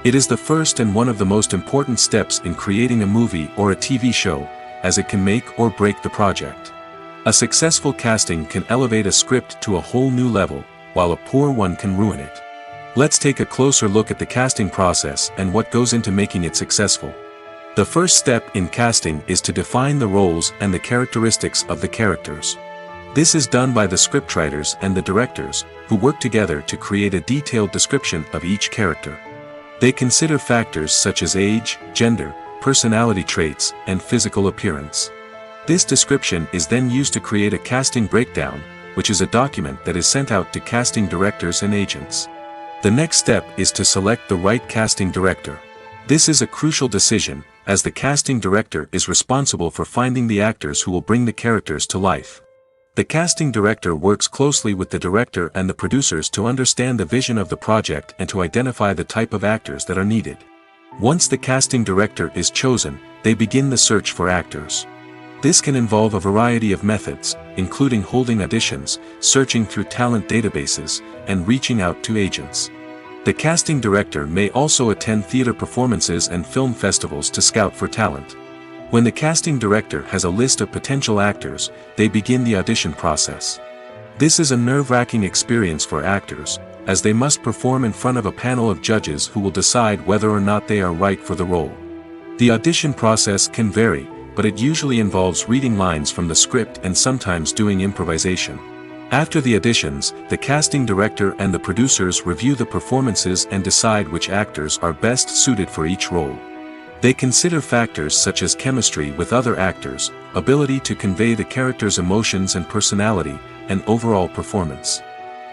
It is the first and one of the most important steps in creating a movie or a TV show, as it can make or break the project. A successful casting can elevate a script to a whole new level, while a poor one can ruin it. Let's take a closer look at the casting process and what goes into making it successful. The first step in casting is to define the roles and the characteristics of the characters. This is done by the scriptwriters and the directors, who work together to create a detailed description of each character. They consider factors such as age, gender, personality traits, and physical appearance. This description is then used to create a casting breakdown, which is a document that is sent out to casting directors and agents. The next step is to select the right casting director. This is a crucial decision, as the casting director is responsible for finding the actors who will bring the characters to life. The casting director works closely with the director and the producers to understand the vision of the project and to identify the type of actors that are needed. Once the casting director is chosen, they begin the search for actors. This can involve a variety of methods, including holding auditions, searching through talent databases, and reaching out to agents. The casting director may also attend theater performances and film festivals to scout for talent. When the casting director has a list of potential actors, they begin the audition process. This is a nerve-wracking experience for actors, as they must perform in front of a panel of judges who will decide whether or not they are right for the role. The audition process can vary, but it usually involves reading lines from the script and sometimes doing improvisation. After the auditions, the casting director and the producers review the performances and decide which actors are best suited for each role. They consider factors such as chemistry with other actors, ability to convey the character's emotions and personality, and overall performance.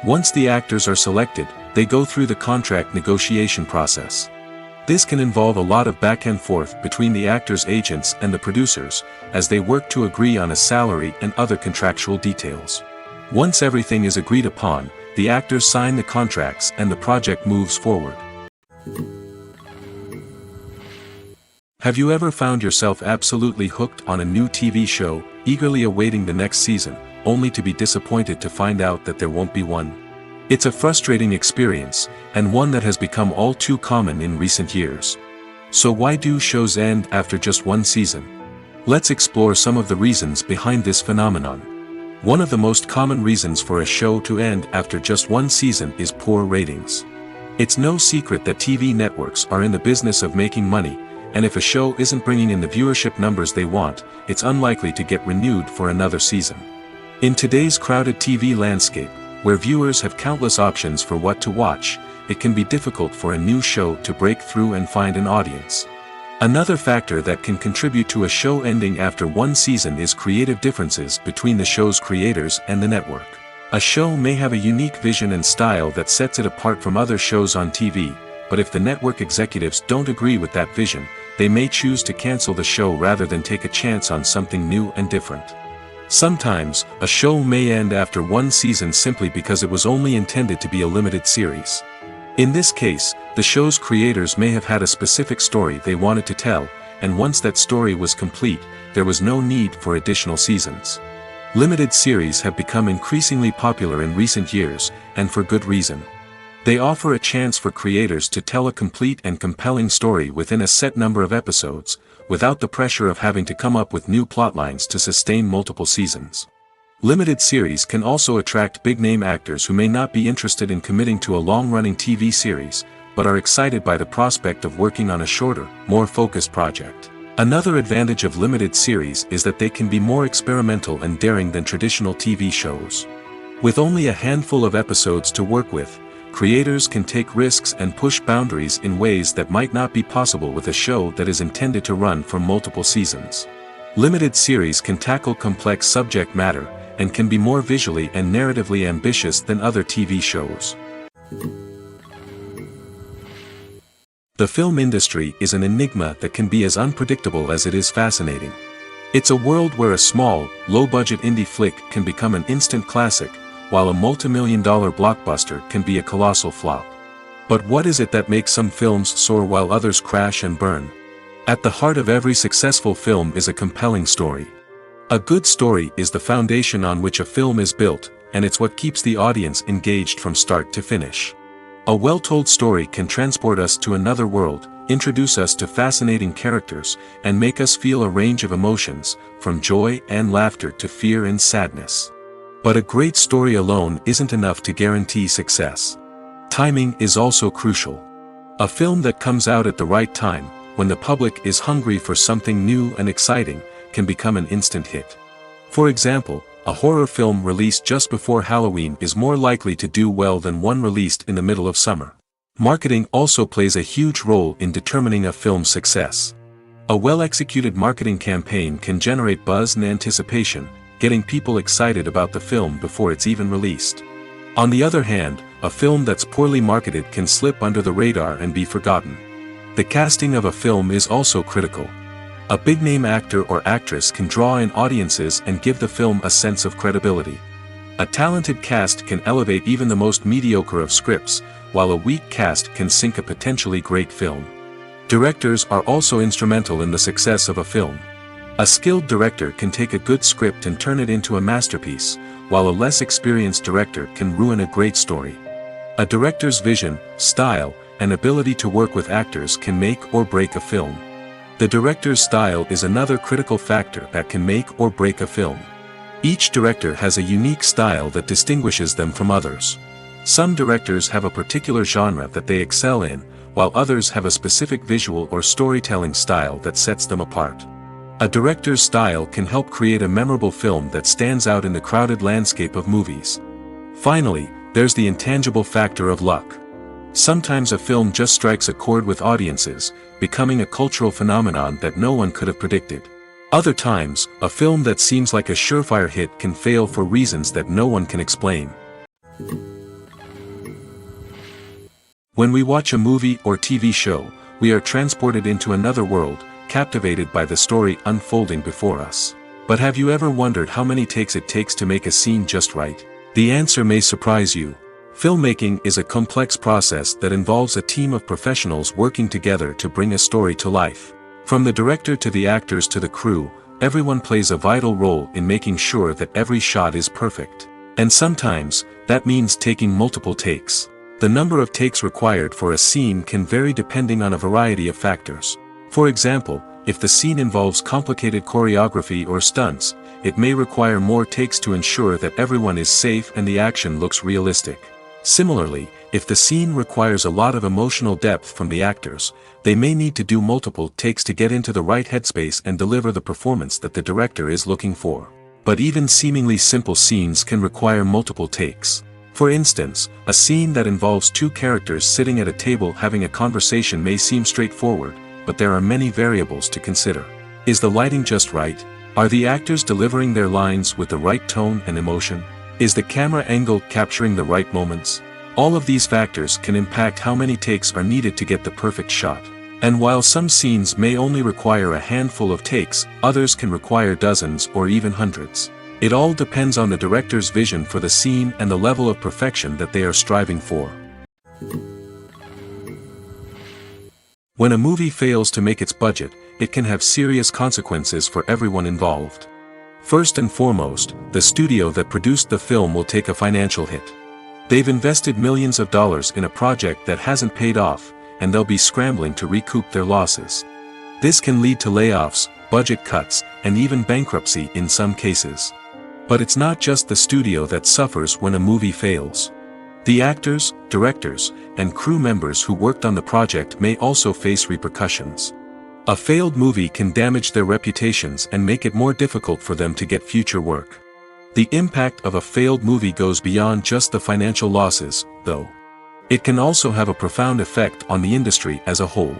Once the actors are selected, they go through the contract negotiation process. This can involve a lot of back and forth between the actors' agents and the producers, as they work to agree on a salary and other contractual details. Once everything is agreed upon, the actors sign the contracts and the project moves forward. Have you ever found yourself absolutely hooked on a new TV show, eagerly awaiting the next season, only to be disappointed to find out that there won't be one? It's a frustrating experience, and one that has become all too common in recent years. So why do shows end after just one season? Let's explore some of the reasons behind this phenomenon. One of the most common reasons for a show to end after just one season is poor ratings. It's no secret that TV networks are in the business of making money, and if a show isn't bringing in the viewership numbers they want, it's unlikely to get renewed for another season. In today's crowded TV landscape, where viewers have countless options for what to watch, it can be difficult for a new show to break through and find an audience. Another factor that can contribute to a show ending after one season is creative differences between the show's creators and the network. A show may have a unique vision and style that sets it apart from other shows on TV, but if the network executives don't agree with that vision, they may choose to cancel the show rather than take a chance on something new and different. Sometimes, a show may end after one season simply because it was only intended to be a limited series. In this case, the show's creators may have had a specific story they wanted to tell, and once that story was complete, there was no need for additional seasons. Limited series have become increasingly popular in recent years, and for good reason. They offer a chance for creators to tell a complete and compelling story within a set number of episodes, without the pressure of having to come up with new plotlines to sustain multiple seasons. Limited series can also attract big-name actors who may not be interested in committing to a long-running TV series, but are excited by the prospect of working on a shorter, more focused project. Another advantage of limited series is that they can be more experimental and daring than traditional TV shows. With only a handful of episodes to work with, creators can take risks and push boundaries in ways that might not be possible with a show that is intended to run for multiple seasons. Limited series can tackle complex subject matter, and can be more visually and narratively ambitious than other TV shows. The film industry is an enigma that can be as unpredictable as it is fascinating. It's a world where a small, low-budget indie flick can become an instant classic, while a multi-million-dollar blockbuster can be a colossal flop. But what is it that makes some films soar while others crash and burn? At the heart of every successful film is a compelling story. A good story is the foundation on which a film is built, and it's what keeps the audience engaged from start to finish. A well-told story can transport us to another world, introduce us to fascinating characters, and make us feel a range of emotions, from joy and laughter to fear and sadness. But a great story alone isn't enough to guarantee success. Timing is also crucial. A film that comes out at the right time, when the public is hungry for something new and exciting, can become an instant hit. For example, A horror film released just before Halloween is more likely to do well than one released in the middle of summer. Marketing also plays a huge role in determining a film's success. A well-executed marketing campaign can generate buzz and anticipation, getting people excited about the film before it's even released. On the other hand, a film that's poorly marketed can slip under the radar and be forgotten. The casting of a film is also critical. A big-name actor or actress can draw in audiences and give the film a sense of credibility. A talented cast can elevate even the most mediocre of scripts, while a weak cast can sink a potentially great film. Directors are also instrumental in the success of a film. A skilled director can take a good script and turn it into a masterpiece, while a less experienced director can ruin a great story. A director's vision, style, and ability to work with actors can make or break a film. The director's style is another critical factor that can make or break a film. Each director has a unique style that distinguishes them from others. Some directors have a particular genre that they excel in, while others have a specific visual or storytelling style that sets them apart. A director's style can help create a memorable film that stands out in the crowded landscape of movies. Finally, there's the intangible factor of luck. Sometimes a film just strikes a chord with audiences, becoming a cultural phenomenon that no one could have predicted. Other times, a film that seems like a surefire hit can fail for reasons that no one can explain. When we watch a movie or TV show, we are transported into another world, captivated by the story unfolding before us. But have you ever wondered how many takes it takes to make a scene just right? The answer may surprise you. Filmmaking is a complex process that involves a team of professionals working together to bring a story to life. From the director to the actors to the crew, everyone plays a vital role in making sure that every shot is perfect. And sometimes, that means taking multiple takes. The number of takes required for a scene can vary depending on a variety of factors. For example, if the scene involves complicated choreography or stunts, it may require more takes to ensure that everyone is safe and the action looks realistic. Similarly, if the scene requires a lot of emotional depth from the actors, they may need to do multiple takes to get into the right headspace and deliver the performance that the director is looking for. But even seemingly simple scenes can require multiple takes. For instance, a scene that involves two characters sitting at a table having a conversation may seem straightforward, but there are many variables to consider. Is the lighting just right? Are the actors delivering their lines with the right tone and emotion? Is the camera angle capturing the right moments? All of these factors can impact how many takes are needed to get the perfect shot. And while some scenes may only require a handful of takes, others can require dozens or even hundreds. It all depends on the director's vision for the scene and the level of perfection that they are striving for. When a movie fails to make its budget, it can have serious consequences for everyone involved. First and foremost, the studio that produced the film will take a financial hit. They've invested millions of dollars in a project that hasn't paid off, and they'll be scrambling to recoup their losses. This can lead to layoffs, budget cuts, and even bankruptcy in some cases. But it's not just the studio that suffers when a movie fails. The actors, directors, and crew members who worked on the project may also face repercussions. A failed movie can damage their reputations and make it more difficult for them to get future work. The impact of a failed movie goes beyond just the financial losses, though. It can also have a profound effect on the industry as a whole.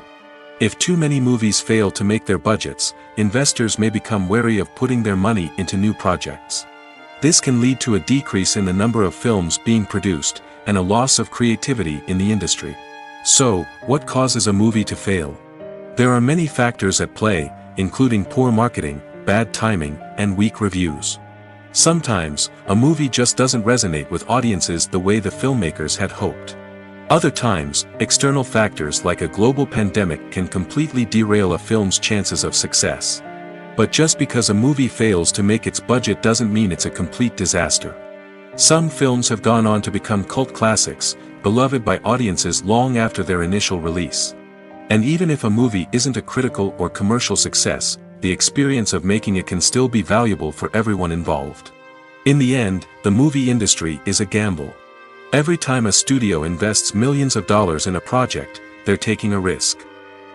If too many movies fail to make their budgets, investors may become wary of putting their money into new projects. This can lead to a decrease in the number of films being produced, and a loss of creativity in the industry. So, what causes a movie to fail? There are many factors at play, including poor marketing, bad timing, and weak reviews. Sometimes, a movie just doesn't resonate with audiences the way the filmmakers had hoped. Other times, external factors like a global pandemic can completely derail a film's chances of success. But just because a movie fails to make its budget doesn't mean it's a complete disaster. Some films have gone on to become cult classics, beloved by audiences long after their initial release. And even if a movie isn't a critical or commercial success, the experience of making it can still be valuable for everyone involved. In the end, the movie industry is a gamble. Every time a studio invests millions of dollars in a project, they're taking a risk.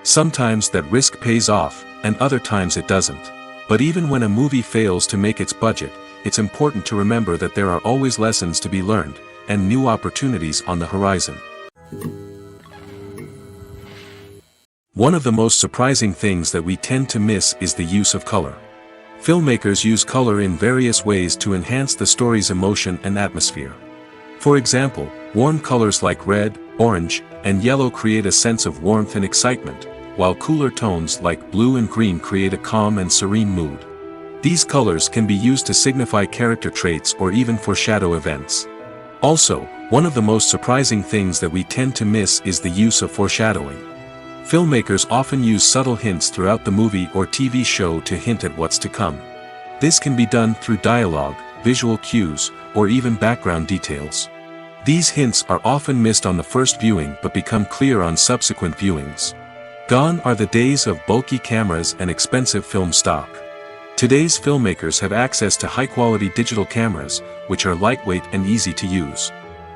Sometimes that risk pays off, and other times it doesn't. But even when a movie fails to make its budget, it's important to remember that there are always lessons to be learned, and new opportunities on the horizon. One of the most surprising things that we tend to miss is the use of color. Filmmakers use color in various ways to enhance the story's emotion and atmosphere. For example, warm colors like red, orange, and yellow create a sense of warmth and excitement, while cooler tones like blue and green create a calm and serene mood. These colors can be used to signify character traits or even foreshadow events. Also, one of the most surprising things that we tend to miss is the use of foreshadowing. Filmmakers often use subtle hints throughout the movie or TV show to hint at what's to come. This can be done through dialogue, visual cues, or even background details. These hints are often missed on the first viewing but become clear on subsequent viewings. Gone are the days of bulky cameras and expensive film stock. Today's filmmakers have access to high-quality digital cameras, which are lightweight and easy to use.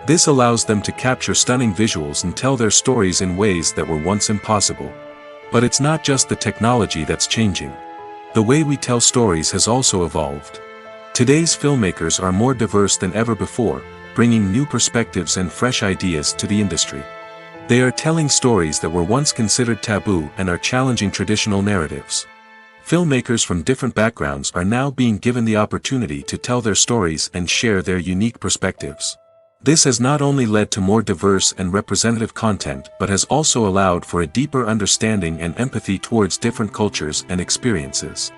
This allows them to capture stunning visuals and tell their stories in ways that were once impossible. But it's not just the technology that's changing. The way we tell stories has also evolved. Today's filmmakers are more diverse than ever before, bringing new perspectives and fresh ideas to the industry. They are telling stories that were once considered taboo and are challenging traditional narratives. Filmmakers from different backgrounds are now being given the opportunity to tell their stories and share their unique perspectives. This has not only led to more diverse and representative content but has also allowed for a deeper understanding and empathy towards different cultures and experiences.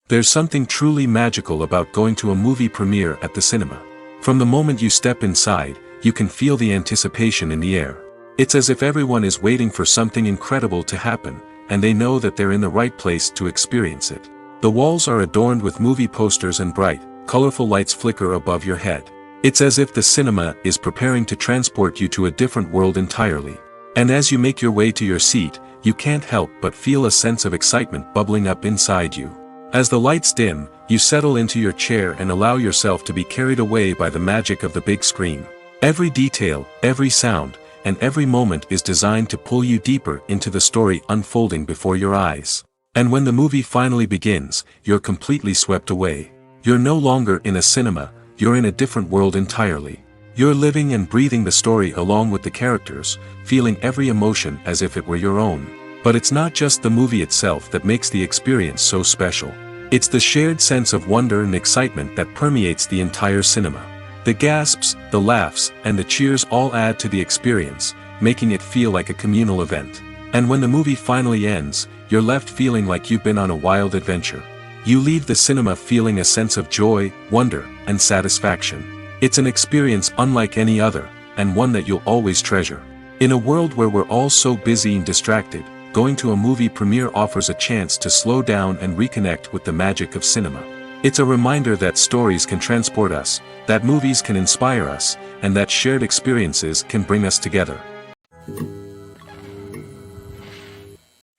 There's something truly magical about going to a movie premiere at the cinema. From the moment you step inside, you can feel the anticipation in the air. It's as if everyone is waiting for something incredible to happen, and they know that they're in the right place to experience it. The walls are adorned with movie posters and bright, colorful lights flicker above your head. It's as if the cinema is preparing to transport you to a different world entirely. And as you make your way to your seat, you can't help but feel a sense of excitement bubbling up inside you. As the lights dim, you settle into your chair and allow yourself to be carried away by the magic of the big screen. Every detail, every sound, and every moment is designed to pull you deeper into the story unfolding before your eyes. And when the movie finally begins, you're completely swept away. You're no longer in a cinema, you're in a different world entirely. You're living and breathing the story along with the characters, feeling every emotion as if it were your own. But it's not just the movie itself that makes the experience so special. It's the shared sense of wonder and excitement that permeates the entire cinema. The gasps, the laughs, and the cheers all add to the experience, making it feel like a communal event. And when the movie finally ends, you're left feeling like you've been on a wild adventure. You leave the cinema feeling a sense of joy, wonder, and satisfaction. It's an experience unlike any other, and one that you'll always treasure. In a world where we're all so busy and distracted, going to a movie premiere offers a chance to slow down and reconnect with the magic of cinema. It's a reminder that stories can transport us, that movies can inspire us, and that shared experiences can bring us together.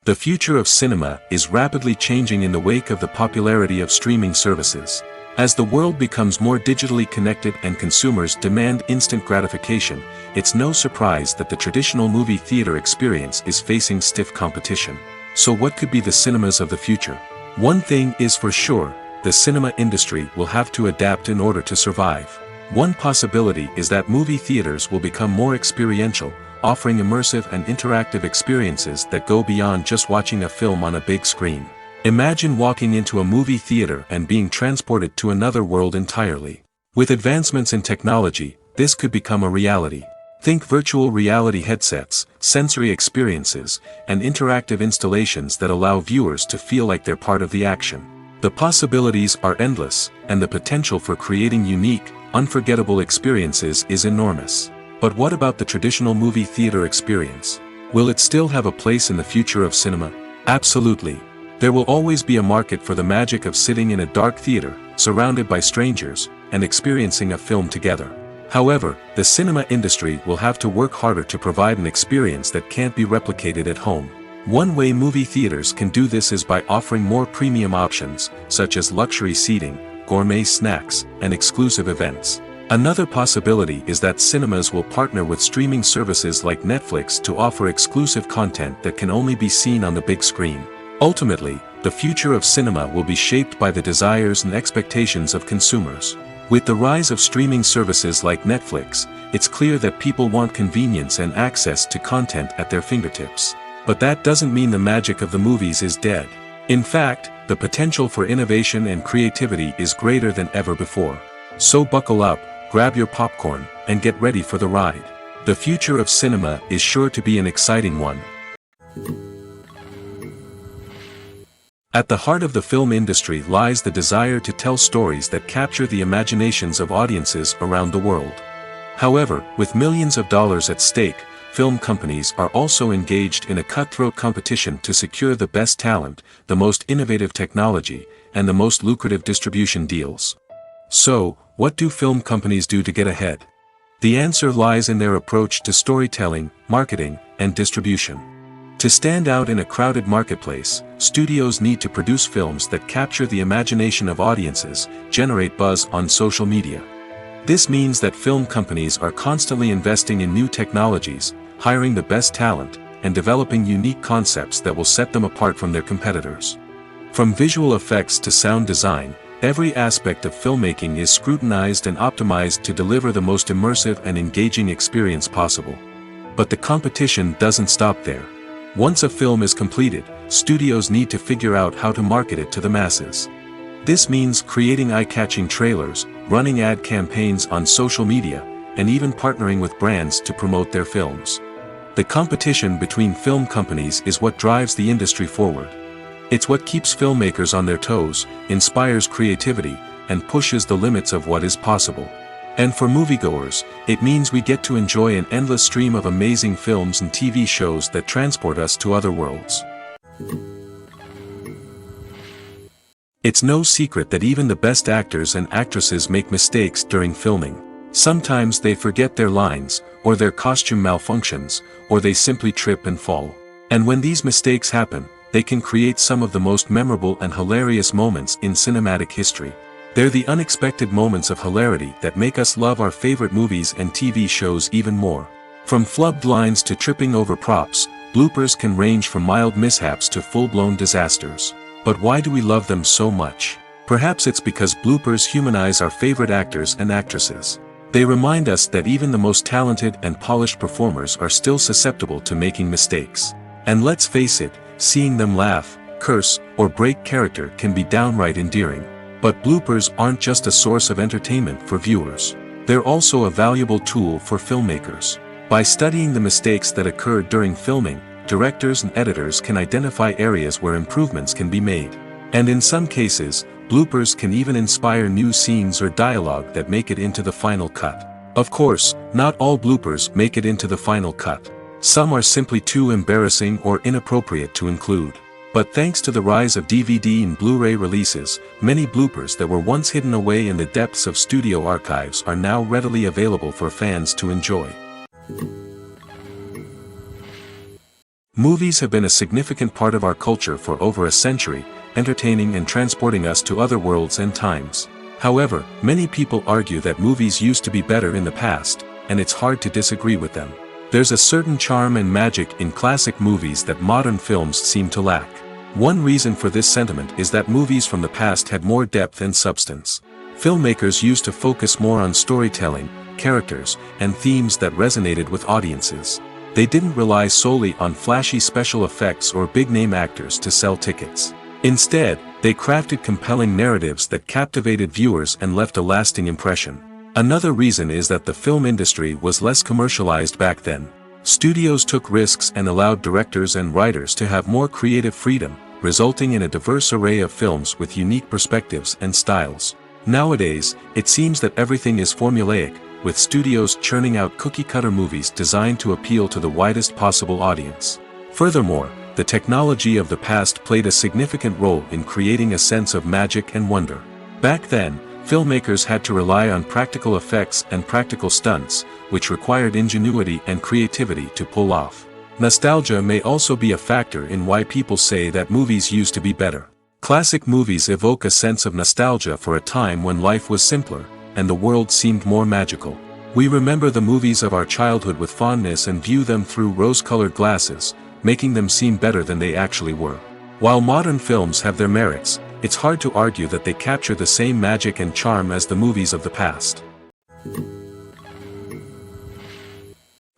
The future of cinema is rapidly changing in the wake of the popularity of streaming services. As the world becomes more digitally connected and consumers demand instant gratification, it's no surprise that the traditional movie theater experience is facing stiff competition. So what could be the cinemas of the future? One thing is for sure, the cinema industry will have to adapt in order to survive. One possibility is that movie theaters will become more experiential, offering immersive and interactive experiences that go beyond just watching a film on a big screen. Imagine walking into a movie theater and being transported to another world entirely. With advancements in technology, this could become a reality. Think virtual reality headsets, sensory experiences, and interactive installations that allow viewers to feel like they're part of the action. The possibilities are endless, and the potential for creating unique, unforgettable experiences is enormous. But what about the traditional movie theater experience? Will it still have a place in the future of cinema? Absolutely. There will always be a market for the magic of sitting in a dark theater, surrounded by strangers, and experiencing a film together. However, the cinema industry will have to work harder to provide an experience that can't be replicated at home. One way movie theaters can do this is by offering more premium options, such as luxury seating, gourmet snacks, and exclusive events. Another possibility is that cinemas will partner with streaming services like Netflix to offer exclusive content that can only be seen on the big screen. Ultimately, the future of cinema will be shaped by the desires and expectations of consumers. With the rise of streaming services like Netflix, it's clear that people want convenience and access to content at their fingertips. But that doesn't mean the magic of the movies is dead. In fact, the potential for innovation and creativity is greater than ever before. So buckle up, grab your popcorn, and get ready for the ride. The future of cinema is sure to be an exciting one. At the heart of the film industry lies the desire to tell stories that capture the imaginations of audiences around the world. However, with millions of dollars at stake, film companies are also engaged in a cutthroat competition to secure the best talent, the most innovative technology, and the most lucrative distribution deals. So, what do film companies do to get ahead? The answer lies in their approach to storytelling, marketing, and distribution. To stand out in a crowded marketplace, studios need to produce films that capture the imagination of audiences, generate buzz on social media. This means that film companies are constantly investing in new technologies, hiring the best talent, and developing unique concepts that will set them apart from their competitors. From visual effects to sound design, every aspect of filmmaking is scrutinized and optimized to deliver the most immersive and engaging experience possible. But the competition doesn't stop there. Once a film is completed, studios need to figure out how to market it to the masses. This means creating eye-catching trailers, running ad campaigns on social media, and even partnering with brands to promote their films. The competition between film companies is what drives the industry forward. It's what keeps filmmakers on their toes, inspires creativity, and pushes the limits of what is possible. And for moviegoers, it means we get to enjoy an endless stream of amazing films and TV shows that transport us to other worlds. It's no secret that even the best actors and actresses make mistakes during filming. Sometimes they forget their lines, or their costume malfunctions, or they simply trip and fall. And when these mistakes happen, they can create some of the most memorable and hilarious moments in cinematic history. They're the unexpected moments of hilarity that make us love our favorite movies and TV shows even more. From flubbed lines to tripping over props, bloopers can range from mild mishaps to full-blown disasters. But why do we love them so much? Perhaps it's because bloopers humanize our favorite actors and actresses. They remind us that even the most talented and polished performers are still susceptible to making mistakes. And let's face it, seeing them laugh, curse, or break character can be downright endearing. But bloopers aren't just a source of entertainment for viewers. They're also a valuable tool for filmmakers. By studying the mistakes that occurred during filming, directors and editors can identify areas where improvements can be made. And in some cases, bloopers can even inspire new scenes or dialogue that make it into the final cut. Of course, not all bloopers make it into the final cut. Some are simply too embarrassing or inappropriate to include. But thanks to the rise of DVD and Blu-ray releases, many bloopers that were once hidden away in the depths of studio archives are now readily available for fans to enjoy. Movies have been a significant part of our culture for over a century, entertaining and transporting us to other worlds and times. However, many people argue that movies used to be better in the past, and it's hard to disagree with them. There's a certain charm and magic in classic movies that modern films seem to lack. One reason for this sentiment is that movies from the past had more depth and substance. Filmmakers used to focus more on storytelling, characters, and themes that resonated with audiences. They didn't rely solely on flashy special effects or big-name actors to sell tickets. Instead, they crafted compelling narratives that captivated viewers and left a lasting impression. Another reason is that the film industry was less commercialized back then. Studios took risks and allowed directors and writers to have more creative freedom, resulting in a diverse array of films with unique perspectives and styles. Nowadays, it seems that everything is formulaic, with studios churning out cookie-cutter movies designed to appeal to the widest possible audience. Furthermore, the technology of the past played a significant role in creating a sense of magic and wonder. Back then, filmmakers had to rely on practical effects and practical stunts, which required ingenuity and creativity to pull off. Nostalgia may also be a factor in why people say that movies used to be better. Classic movies evoke a sense of nostalgia for a time when life was simpler, and the world seemed more magical. We remember the movies of our childhood with fondness and view them through rose-colored glasses, making them seem better than they actually were. While modern films have their merits, it's hard to argue that they capture the same magic and charm as the movies of the past.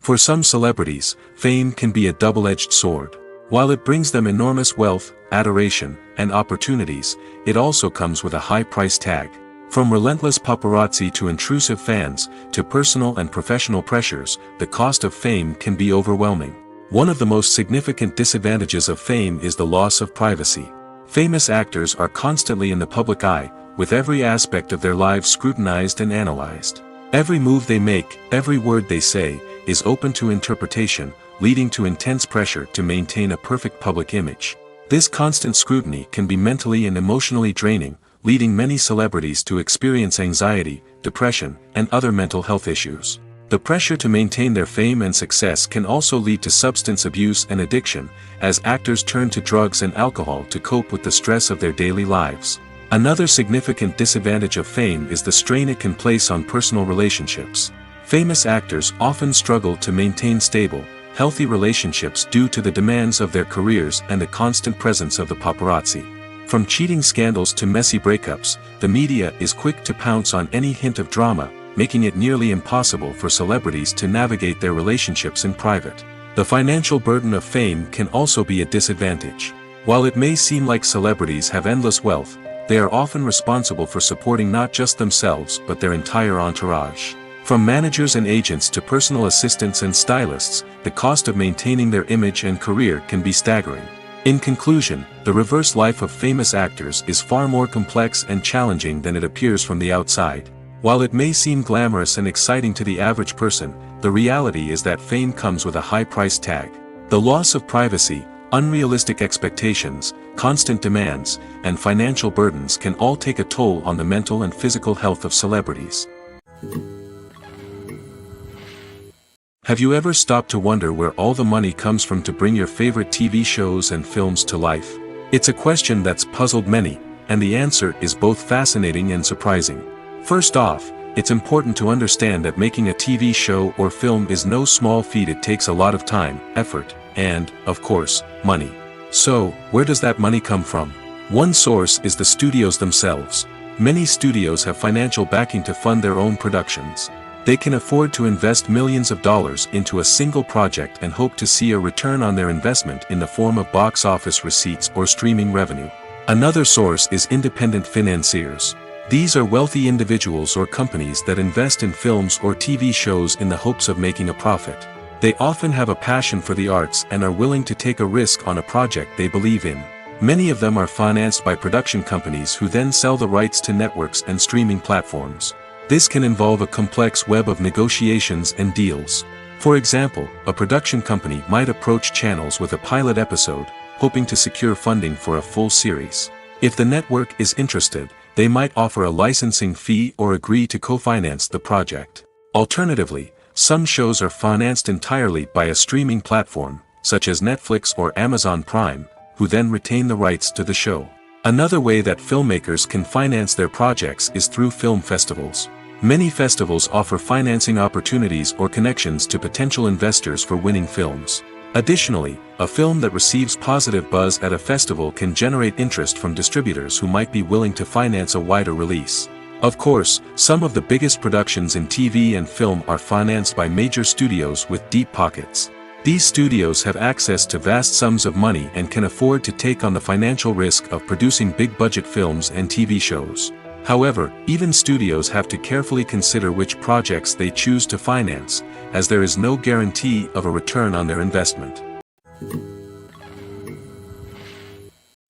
For some celebrities, fame can be a double-edged sword. While it brings them enormous wealth, adoration, and opportunities, it also comes with a high price tag. From relentless paparazzi to intrusive fans, to personal and professional pressures, the cost of fame can be overwhelming. One of the most significant disadvantages of fame is the loss of privacy. Famous actors are constantly in the public eye, with every aspect of their lives scrutinized and analyzed. Every move they make, every word they say, is open to interpretation, leading to intense pressure to maintain a perfect public image. This constant scrutiny can be mentally and emotionally draining, leading many celebrities to experience anxiety, depression, and other mental health issues. The pressure to maintain their fame and success can also lead to substance abuse and addiction, as actors turn to drugs and alcohol to cope with the stress of their daily lives. Another significant disadvantage of fame is the strain it can place on personal relationships. Famous actors often struggle to maintain stable, healthy relationships due to the demands of their careers and the constant presence of the paparazzi. From cheating scandals to messy breakups, the media is quick to pounce on any hint of drama, making it nearly impossible for celebrities to navigate their relationships in private. The financial burden of fame can also be a disadvantage. While it may seem like celebrities have endless wealth, they are often responsible for supporting not just themselves but their entire entourage. From managers and agents to personal assistants and stylists, the cost of maintaining their image and career can be staggering. In conclusion, the reverse life of famous actors is far more complex and challenging than it appears from the outside. While it may seem glamorous and exciting to the average person, the reality is that fame comes with a high price tag. The loss of privacy, unrealistic expectations, constant demands, and financial burdens can all take a toll on the mental and physical health of celebrities. Have you ever stopped to wonder where all the money comes from to bring your favorite TV shows and films to life? It's a question that's puzzled many, and the answer is both fascinating and surprising. First off, it's important to understand that making a TV show or film is no small feat. It takes a lot of time, effort, and, of course, money. So, where does that money come from? One source is the studios themselves. Many studios have financial backing to fund their own productions. They can afford to invest millions of dollars into a single project and hope to see a return on their investment in the form of box office receipts or streaming revenue. Another source is independent financiers. These are wealthy individuals or companies that invest in films or TV shows in the hopes of making a profit. They often have a passion for the arts and are willing to take a risk on a project they believe in. Many of them are financed by production companies who then sell the rights to networks and streaming platforms. This can involve a complex web of negotiations and deals. For example, a production company might approach channels with a pilot episode, hoping to secure funding for a full series. If the network is interested, they might offer a licensing fee or agree to co-finance the project. Alternatively, some shows are financed entirely by a streaming platform, such as Netflix or Amazon Prime, who then retain the rights to the show. Another way that filmmakers can finance their projects is through film festivals. Many festivals offer financing opportunities or connections to potential investors for winning films. Additionally, a film that receives positive buzz at a festival can generate interest from distributors who might be willing to finance a wider release. Of course, some of the biggest productions in TV and film are financed by major studios with deep pockets. These studios have access to vast sums of money and can afford to take on the financial risk of producing big-budget films and TV shows. However, even studios have to carefully consider which projects they choose to finance, as there is no guarantee of a return on their investment.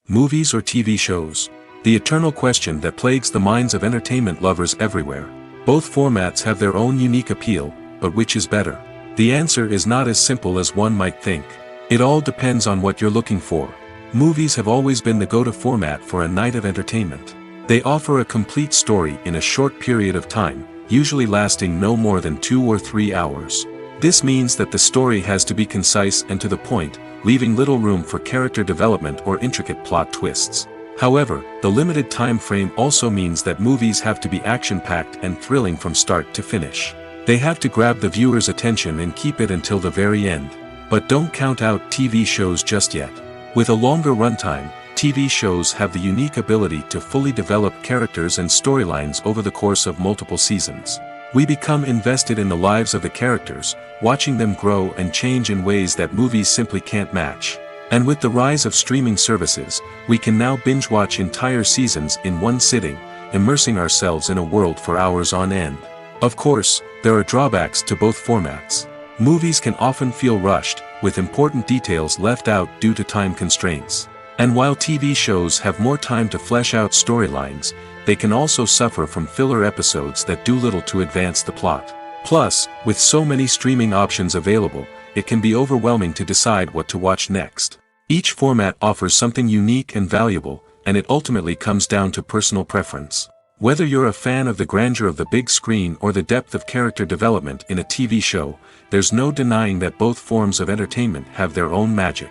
Movies or TV shows? The eternal question that plagues the minds of entertainment lovers everywhere. Both formats have their own unique appeal, but which is better? The answer is not as simple as one might think. It all depends on what you're looking for. Movies have always been the go-to format for a night of entertainment. They offer a complete story in a short period of time, usually lasting no more than 2 or 3 hours. This means that the story has to be concise and to the point, leaving little room for character development or intricate plot twists. However, the limited time frame also means that movies have to be action-packed and thrilling from start to finish. They have to grab the viewer's attention and keep it until the very end. But don't count out TV shows just yet. With a longer runtime, TV shows have the unique ability to fully develop characters and storylines over the course of multiple seasons. We become invested in the lives of the characters, watching them grow and change in ways that movies simply can't match. And with the rise of streaming services, we can now binge-watch entire seasons in one sitting, immersing ourselves in a world for hours on end. Of course, there are drawbacks to both formats. Movies can often feel rushed, with important details left out due to time constraints. And while TV shows have more time to flesh out storylines, they can also suffer from filler episodes that do little to advance the plot. Plus, with so many streaming options available, it can be overwhelming to decide what to watch next. Each format offers something unique and valuable, and it ultimately comes down to personal preference. Whether you're a fan of the grandeur of the big screen or the depth of character development in a TV show, there's no denying that both forms of entertainment have their own magic.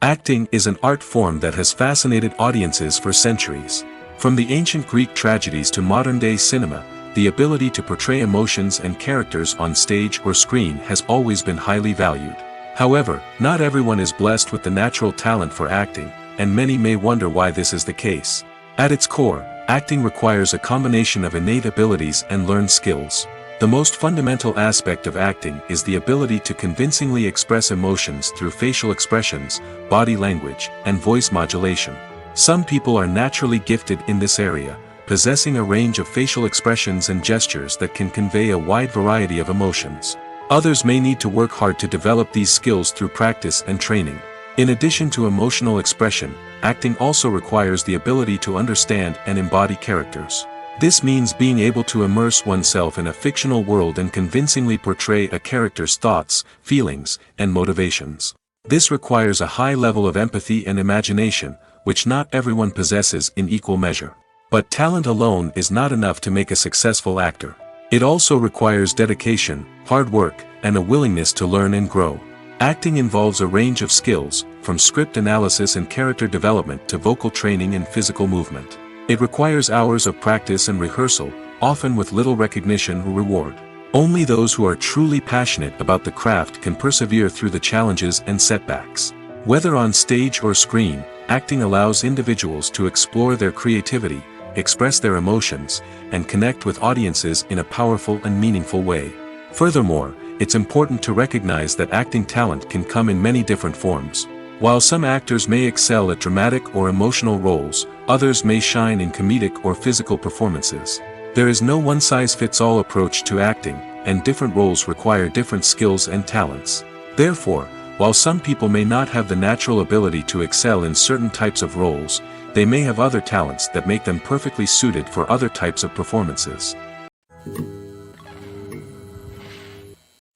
Acting is an art form that has fascinated audiences for centuries. From the ancient Greek tragedies to modern-day cinema, the ability to portray emotions and characters on stage or screen has always been highly valued. However, not everyone is blessed with the natural talent for acting, and many may wonder why this is the case. At its core, acting requires a combination of innate abilities and learned skills. The most fundamental aspect of acting is the ability to convincingly express emotions through facial expressions, body language, and voice modulation. Some people are naturally gifted in this area, possessing a range of facial expressions and gestures that can convey a wide variety of emotions. Others may need to work hard to develop these skills through practice and training. In addition to emotional expression, acting also requires the ability to understand and embody characters. This means being able to immerse oneself in a fictional world and convincingly portray a character's thoughts, feelings, and motivations. This requires a high level of empathy and imagination, which not everyone possesses in equal measure. But talent alone is not enough to make a successful actor. It also requires dedication, hard work, and a willingness to learn and grow. Acting involves a range of skills, from script analysis and character development to vocal training and physical movement. It requires hours of practice and rehearsal, often with little recognition or reward. Only those who are truly passionate about the craft can persevere through the challenges and setbacks. Whether on stage or screen, acting allows individuals to explore their creativity, express their emotions, and connect with audiences in a powerful and meaningful way. Furthermore, it's important to recognize that acting talent can come in many different forms. While some actors may excel at dramatic or emotional roles, others may shine in comedic or physical performances. There is no one-size-fits-all approach to acting, and different roles require different skills and talents. Therefore, while some people may not have the natural ability to excel in certain types of roles, they may have other talents that make them perfectly suited for other types of performances.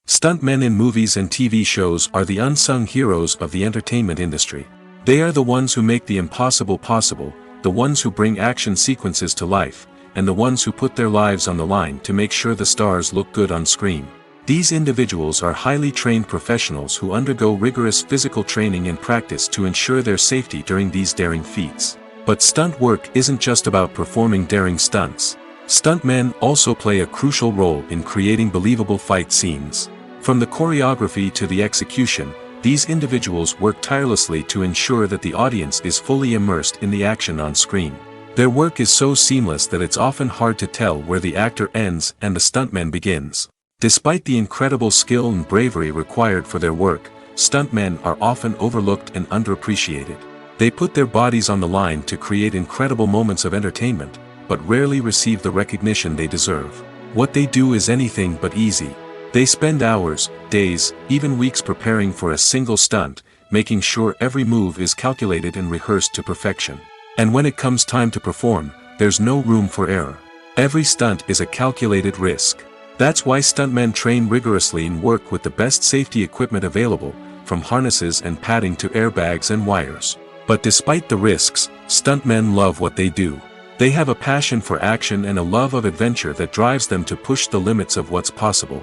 Stuntmen in movies and TV shows are the unsung heroes of the entertainment industry. They are the ones who make the impossible possible, the ones who bring action sequences to life, and the ones who put their lives on the line to make sure the stars look good on screen. These individuals are highly trained professionals who undergo rigorous physical training and practice to ensure their safety during these daring feats. But stunt work isn't just about performing daring stunts. Stuntmen also play a crucial role in creating believable fight scenes. From the choreography to the execution, these individuals work tirelessly to ensure that the audience is fully immersed in the action on screen. Their work is so seamless that it's often hard to tell where the actor ends and the stuntman begins. Despite the incredible skill and bravery required for their work, stuntmen are often overlooked and underappreciated. They put their bodies on the line to create incredible moments of entertainment, but rarely receive the recognition they deserve. What they do is anything but easy. They spend hours, days, even weeks preparing for a single stunt, making sure every move is calculated and rehearsed to perfection. And when it comes time to perform, there's no room for error. Every stunt is a calculated risk. That's why stuntmen train rigorously and work with the best safety equipment available, from harnesses and padding to airbags and wires. But despite the risks, stuntmen love what they do. They have a passion for action and a love of adventure that drives them to push the limits of what's possible.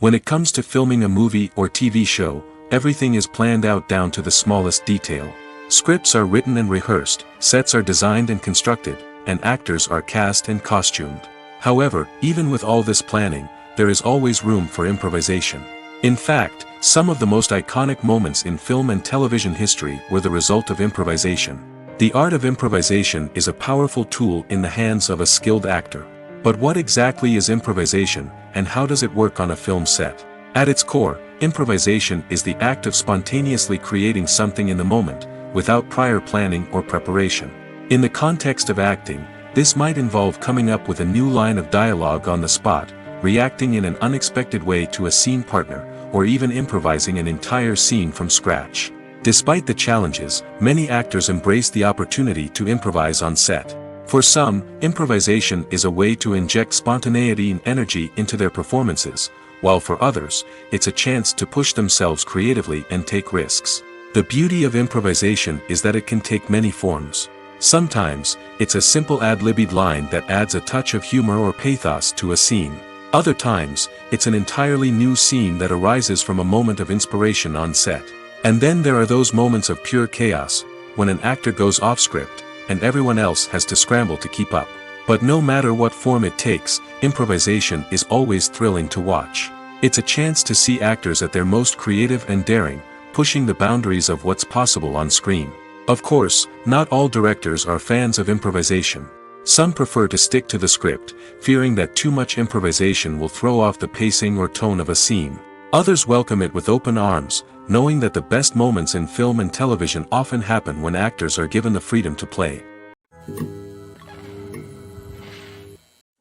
When it comes to filming a movie or TV show, everything is planned out down to the smallest detail. Scripts are written and rehearsed, sets are designed and constructed, and actors are cast and costumed. However, even with all this planning, there is always room for improvisation. In fact, some of the most iconic moments in film and television history were the result of improvisation. The art of improvisation is a powerful tool in the hands of a skilled actor. But what exactly is improvisation, and how does it work on a film set? At its core, improvisation is the act of spontaneously creating something in the moment, without prior planning or preparation. In the context of acting, this might involve coming up with a new line of dialogue on the spot, reacting in an unexpected way to a scene partner, or even improvising an entire scene from scratch. Despite the challenges, many actors embrace the opportunity to improvise on set. For some, improvisation is a way to inject spontaneity and energy into their performances, while for others, it's a chance to push themselves creatively and take risks. The beauty of improvisation is that it can take many forms. Sometimes, it's a simple ad-libbed line that adds a touch of humor or pathos to a scene. Other times, it's an entirely new scene that arises from a moment of inspiration on set. And then there are those moments of pure chaos, when an actor goes off script, and everyone else has to scramble to keep up. But no matter what form it takes, improvisation is always thrilling to watch. It's a chance to see actors at their most creative and daring, pushing the boundaries of what's possible on screen. Of course, not all directors are fans of improvisation. Some prefer to stick to the script, fearing that too much improvisation will throw off the pacing or tone of a scene. Others welcome it with open arms, knowing that the best moments in film and television often happen when actors are given the freedom to play.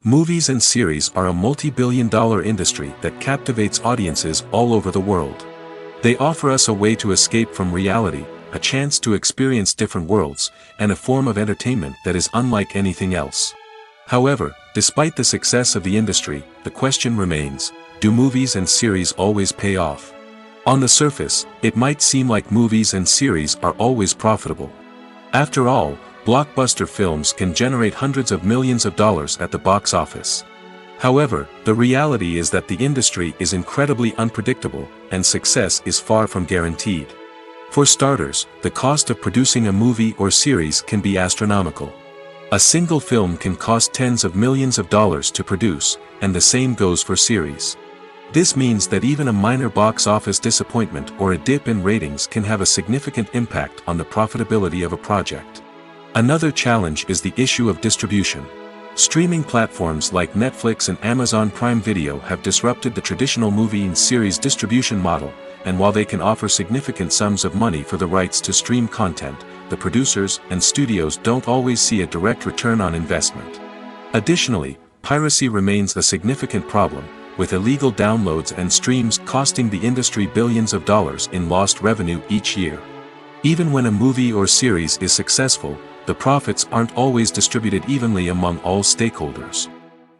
Movies and series are a multi-billion-dollar industry that captivates audiences all over the world. They offer us a way to escape from reality, a chance to experience different worlds, and a form of entertainment that is unlike anything else. However, despite the success of the industry, the question remains, do movies and series always pay off? On the surface, it might seem like movies and series are always profitable. After all, blockbuster films can generate hundreds of millions of dollars at the box office. However, the reality is that the industry is incredibly unpredictable, and success is far from guaranteed. For starters, the cost of producing a movie or series can be astronomical. A single film can cost tens of millions of dollars to produce, and the same goes for series. This means that even a minor box office disappointment or a dip in ratings can have a significant impact on the profitability of a project. Another challenge is the issue of distribution. Streaming platforms like Netflix and Amazon Prime Video have disrupted the traditional movie and series distribution model, and while they can offer significant sums of money for the rights to stream content, the producers and studios don't always see a direct return on investment. Additionally, piracy remains a significant problem, with illegal downloads and streams costing the industry billions of dollars in lost revenue each year. Even when a movie or series is successful, the profits aren't always distributed evenly among all stakeholders.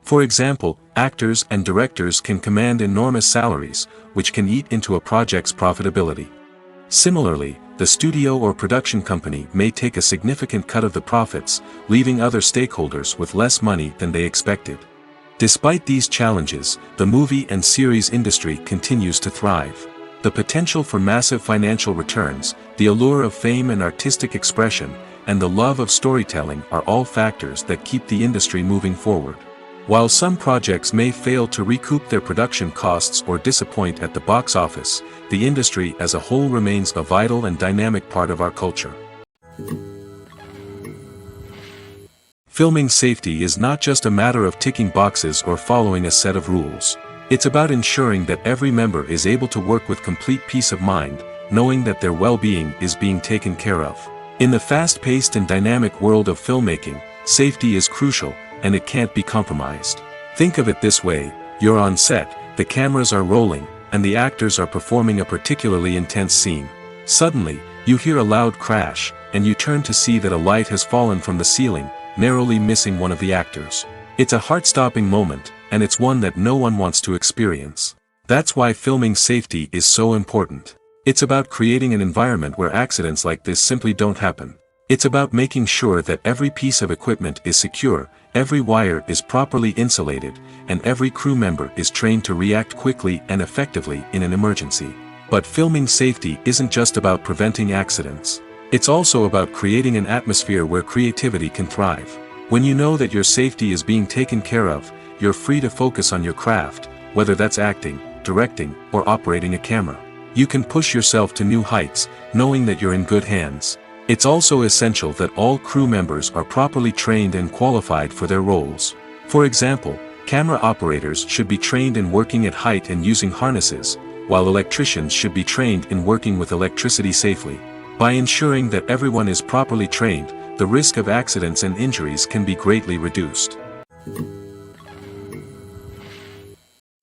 For example, actors and directors can command enormous salaries, which can eat into a project's profitability. Similarly, the studio or production company may take a significant cut of the profits, leaving other stakeholders with less money than they expected. Despite these challenges, the movie and series industry continues to thrive. The potential for massive financial returns, the allure of fame and artistic expression, and the love of storytelling are all factors that keep the industry moving forward. While some projects may fail to recoup their production costs or disappoint at the box office, the industry as a whole remains a vital and dynamic part of our culture. Filming safety is not just a matter of ticking boxes or following a set of rules. It's about ensuring that every member is able to work with complete peace of mind, knowing that their well-being is being taken care of. In the fast-paced and dynamic world of filmmaking, safety is crucial, and it can't be compromised. Think of it this way, you're on set, the cameras are rolling, and the actors are performing a particularly intense scene. Suddenly, you hear a loud crash, and you turn to see that a light has fallen from the ceiling, narrowly missing one of the actors. It's a heart-stopping moment, and it's one that no one wants to experience. That's why filming safety is so important. It's about creating an environment where accidents like this simply don't happen. It's about making sure that every piece of equipment is secure, every wire is properly insulated, and every crew member is trained to react quickly and effectively in an emergency. But filming safety isn't just about preventing accidents. It's also about creating an atmosphere where creativity can thrive. When you know that your safety is being taken care of, you're free to focus on your craft, whether that's acting, directing, or operating a camera. You can push yourself to new heights, knowing that you're in good hands. It's also essential that all crew members are properly trained and qualified for their roles. For example, camera operators should be trained in working at height and using harnesses, while electricians should be trained in working with electricity safely. By ensuring that everyone is properly trained, the risk of accidents and injuries can be greatly reduced.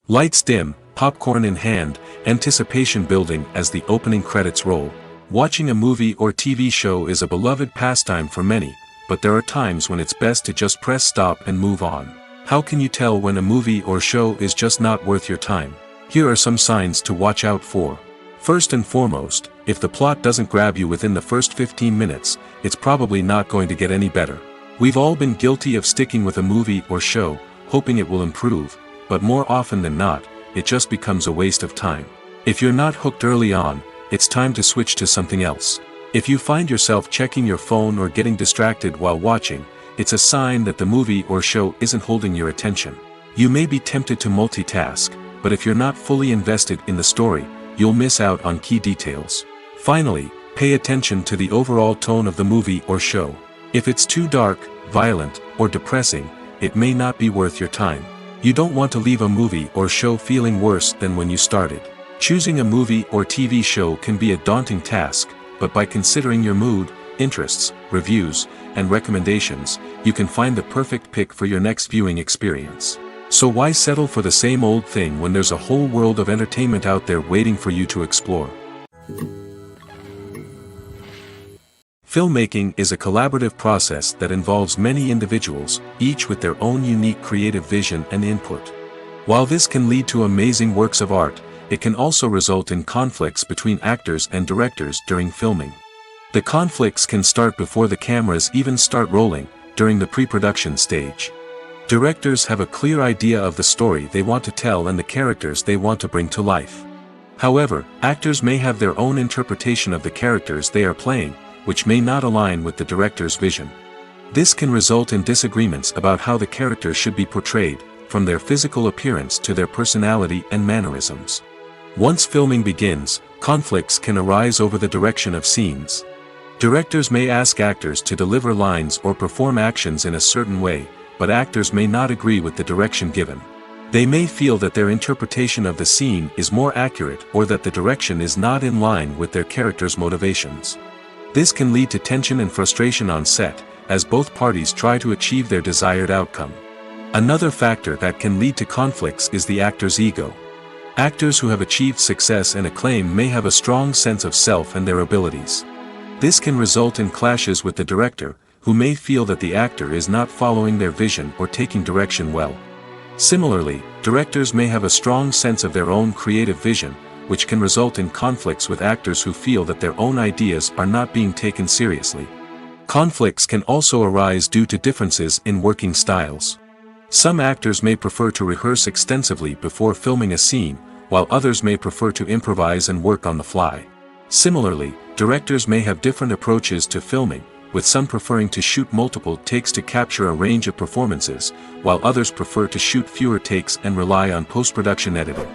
Lights dim, popcorn in hand, anticipation building as the opening credits roll. Watching a movie or TV show is a beloved pastime for many, but there are times when it's best to just press stop and move on. How can you tell when a movie or show is just not worth your time? Here are some signs to watch out for. First and foremost, if the plot doesn't grab you within the first 15 minutes, it's probably not going to get any better. We've all been guilty of sticking with a movie or show, hoping it will improve, but more often than not, it just becomes a waste of time. If you're not hooked early on, it's time to switch to something else. If you find yourself checking your phone or getting distracted while watching, it's a sign that the movie or show isn't holding your attention. You may be tempted to multitask, but if you're not fully invested in the story, you'll miss out on key details. Finally, pay attention to the overall tone of the movie or show. If it's too dark, violent, or depressing, it may not be worth your time. You don't want to leave a movie or show feeling worse than when you started. Choosing a movie or TV show can be a daunting task, but by considering your mood, interests, reviews, and recommendations, you can find the perfect pick for your next viewing experience. So why settle for the same old thing when there's a whole world of entertainment out there waiting for you to explore? Filmmaking is a collaborative process that involves many individuals, each with their own unique creative vision and input. While this can lead to amazing works of art, it can also result in conflicts between actors and directors during filming. The conflicts can start before the cameras even start rolling, during the pre-production stage. Directors have a clear idea of the story they want to tell and the characters they want to bring to life. However, actors may have their own interpretation of the characters they are playing, which may not align with the director's vision. This can result in disagreements about how the characters should be portrayed, from their physical appearance to their personality and mannerisms. Once filming begins, conflicts can arise over the direction of scenes. Directors may ask actors to deliver lines or perform actions in a certain way, but actors may not agree with the direction given. They may feel that their interpretation of the scene is more accurate or that the direction is not in line with their character's motivations. This can lead to tension and frustration on set, as both parties try to achieve their desired outcome. Another factor that can lead to conflicts is the actor's ego. Actors who have achieved success and acclaim may have a strong sense of self and their abilities. This can result in clashes with the director, who may feel that the actor is not following their vision or taking direction well. Similarly, directors may have a strong sense of their own creative vision, which can result in conflicts with actors who feel that their own ideas are not being taken seriously. Conflicts can also arise due to differences in working styles. Some actors may prefer to rehearse extensively before filming a scene, while others may prefer to improvise and work on the fly. Similarly, directors may have different approaches to filming, with some preferring to shoot multiple takes to capture a range of performances, while others prefer to shoot fewer takes and rely on post-production editing.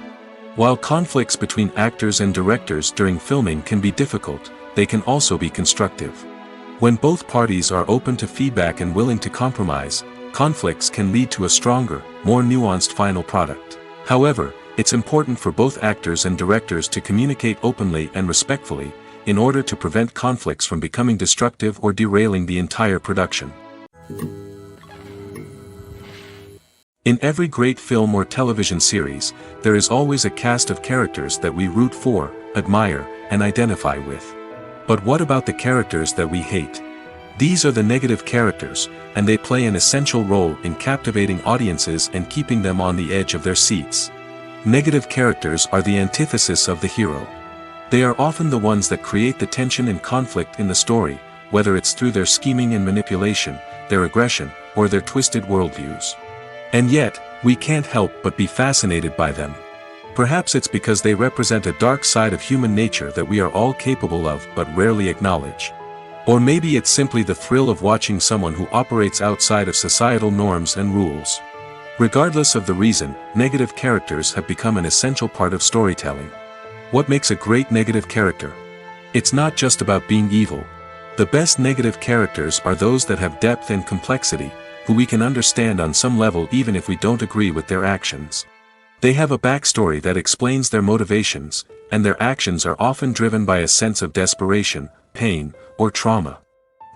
While conflicts between actors and directors during filming can be difficult, they can also be constructive. When both parties are open to feedback and willing to compromise, conflicts can lead to a stronger, more nuanced final product. However, it's important for both actors and directors to communicate openly and respectfully, in order to prevent conflicts from becoming destructive or derailing the entire production. In every great film or television series, there is always a cast of characters that we root for, admire, and identify with. But what about the characters that we hate? These are the negative characters, and they play an essential role in captivating audiences and keeping them on the edge of their seats. Negative characters are the antithesis of the hero. They are often the ones that create the tension and conflict in the story, whether it's through their scheming and manipulation, their aggression, or their twisted worldviews. And yet, we can't help but be fascinated by them. Perhaps it's because they represent a dark side of human nature that we are all capable of but rarely acknowledge. Or maybe it's simply the thrill of watching someone who operates outside of societal norms and rules. Regardless of the reason, negative characters have become an essential part of storytelling. What makes a great negative character? It's not just about being evil. The best negative characters are those that have depth and complexity, who we can understand on some level even if we don't agree with their actions. They have a backstory that explains their motivations, and their actions are often driven by a sense of desperation, pain, or trauma.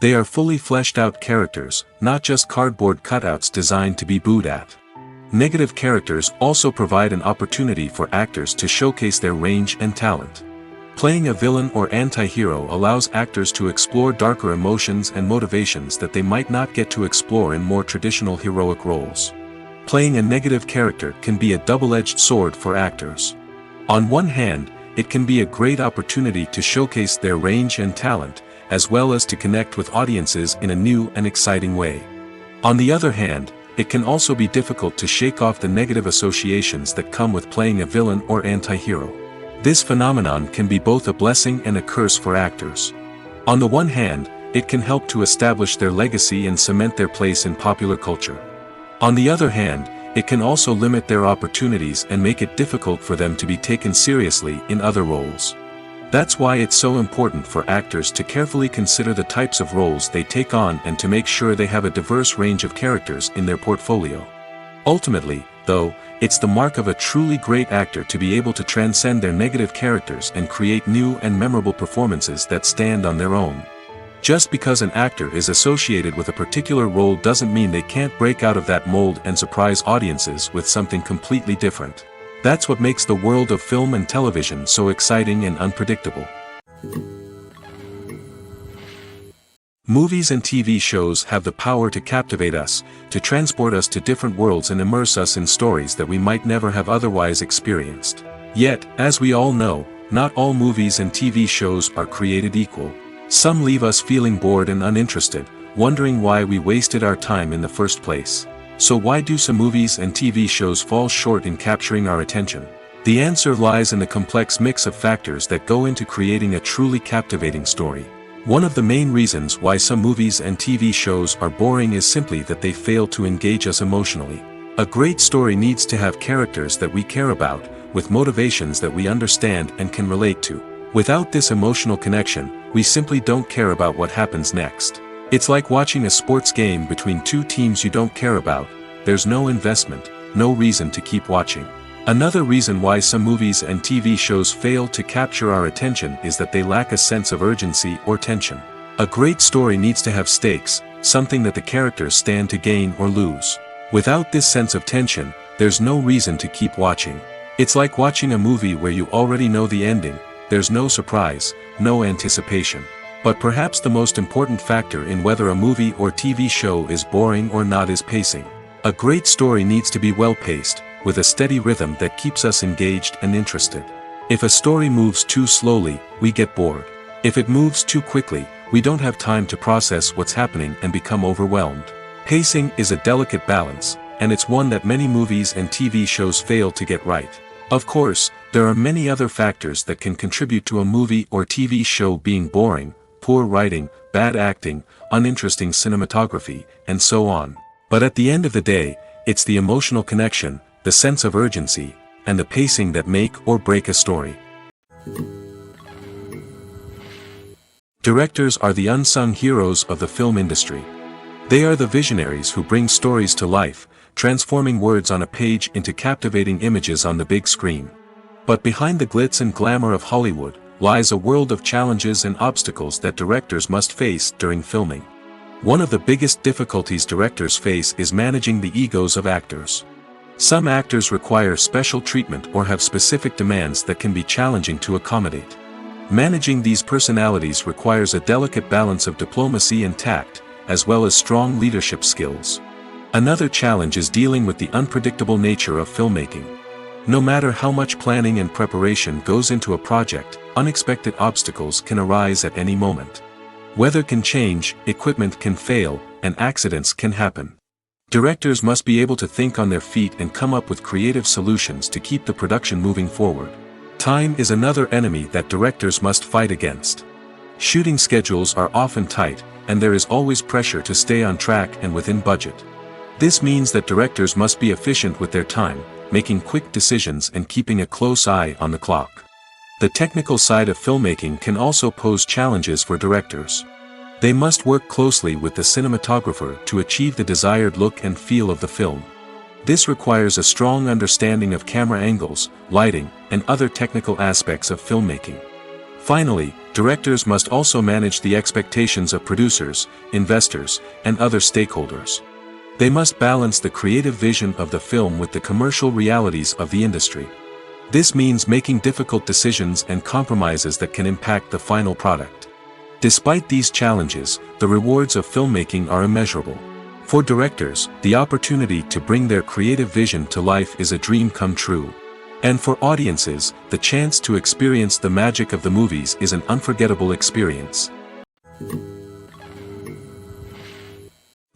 They are fully fleshed out characters, not just cardboard cutouts designed to be booed at. Negative characters also provide an opportunity for actors to showcase their range and talent. Playing a villain or anti-hero allows actors to explore darker emotions and motivations that they might not get to explore in more traditional heroic roles. Playing a negative character can be a double-edged sword for actors. On one hand, it can be a great opportunity to showcase their range and talent, as well as to connect with audiences in a new and exciting way. On the other hand, it can also be difficult to shake off the negative associations that come with playing a villain or anti-hero. This phenomenon can be both a blessing and a curse for actors. On the one hand, it can help to establish their legacy and cement their place in popular culture. On the other hand, it can also limit their opportunities and make it difficult for them to be taken seriously in other roles. That's why it's so important for actors to carefully consider the types of roles they take on and to make sure they have a diverse range of characters in their portfolio. Ultimately, though, it's the mark of a truly great actor to be able to transcend their negative characters and create new and memorable performances that stand on their own. Just because an actor is associated with a particular role doesn't mean they can't break out of that mold and surprise audiences with something completely different. That's what makes the world of film and television so exciting and unpredictable. Movies and TV shows have the power to captivate us, to transport us to different worlds and immerse us in stories that we might never have otherwise experienced. Yet, as we all know, not all movies and TV shows are created equal. Some leave us feeling bored and uninterested, wondering why we wasted our time in the first place. So why do some movies and TV shows fall short in capturing our attention? The answer lies in the complex mix of factors that go into creating a truly captivating story. One of the main reasons why some movies and TV shows are boring is simply that they fail to engage us emotionally. A great story needs to have characters that we care about, with motivations that we understand and can relate to. Without this emotional connection, we simply don't care about what happens next. It's like watching a sports game between two teams you don't care about. There's no investment, no reason to keep watching. Another reason why some movies and TV shows fail to capture our attention is that they lack a sense of urgency or tension. A great story needs to have stakes, something that the characters stand to gain or lose. Without this sense of tension, there's no reason to keep watching. It's like watching a movie where you already know the ending. There's no surprise, no anticipation. But perhaps the most important factor in whether a movie or TV show is boring or not is pacing. A great story needs to be well-paced, with a steady rhythm that keeps us engaged and interested. If a story moves too slowly, we get bored. If it moves too quickly, we don't have time to process what's happening and become overwhelmed. Pacing is a delicate balance, and it's one that many movies and TV shows fail to get right. Of course, there are many other factors that can contribute to a movie or TV show being boring: poor writing, bad acting, uninteresting cinematography, and so on. But at the end of the day, it's the emotional connection, the sense of urgency, and the pacing that make or break a story. Directors are the unsung heroes of the film industry. They are the visionaries who bring stories to life, transforming words on a page into captivating images on the big screen. But behind the glitz and glamour of Hollywood lies a world of challenges and obstacles that directors must face during filming. One of the biggest difficulties directors face is managing the egos of actors. Some actors require special treatment or have specific demands that can be challenging to accommodate. Managing these personalities requires a delicate balance of diplomacy and tact, as well as strong leadership skills. Another challenge is dealing with the unpredictable nature of filmmaking. No matter how much planning and preparation goes into a project, unexpected obstacles can arise at any moment. Weather can change, equipment can fail, and accidents can happen. Directors must be able to think on their feet and come up with creative solutions to keep the production moving forward. Time is another enemy that directors must fight against. Shooting schedules are often tight, and there is always pressure to stay on track and within budget. This means that directors must be efficient with their time, making quick decisions and keeping a close eye on the clock. The technical side of filmmaking can also pose challenges for directors. They must work closely with the cinematographer to achieve the desired look and feel of the film. This requires a strong understanding of camera angles, lighting, and other technical aspects of filmmaking. Finally, directors must also manage the expectations of producers, investors, and other stakeholders. They must balance the creative vision of the film with the commercial realities of the industry. This means making difficult decisions and compromises that can impact the final product. Despite these challenges, the rewards of filmmaking are immeasurable. For directors, the opportunity to bring their creative vision to life is a dream come true. And for audiences, the chance to experience the magic of the movies is an unforgettable experience.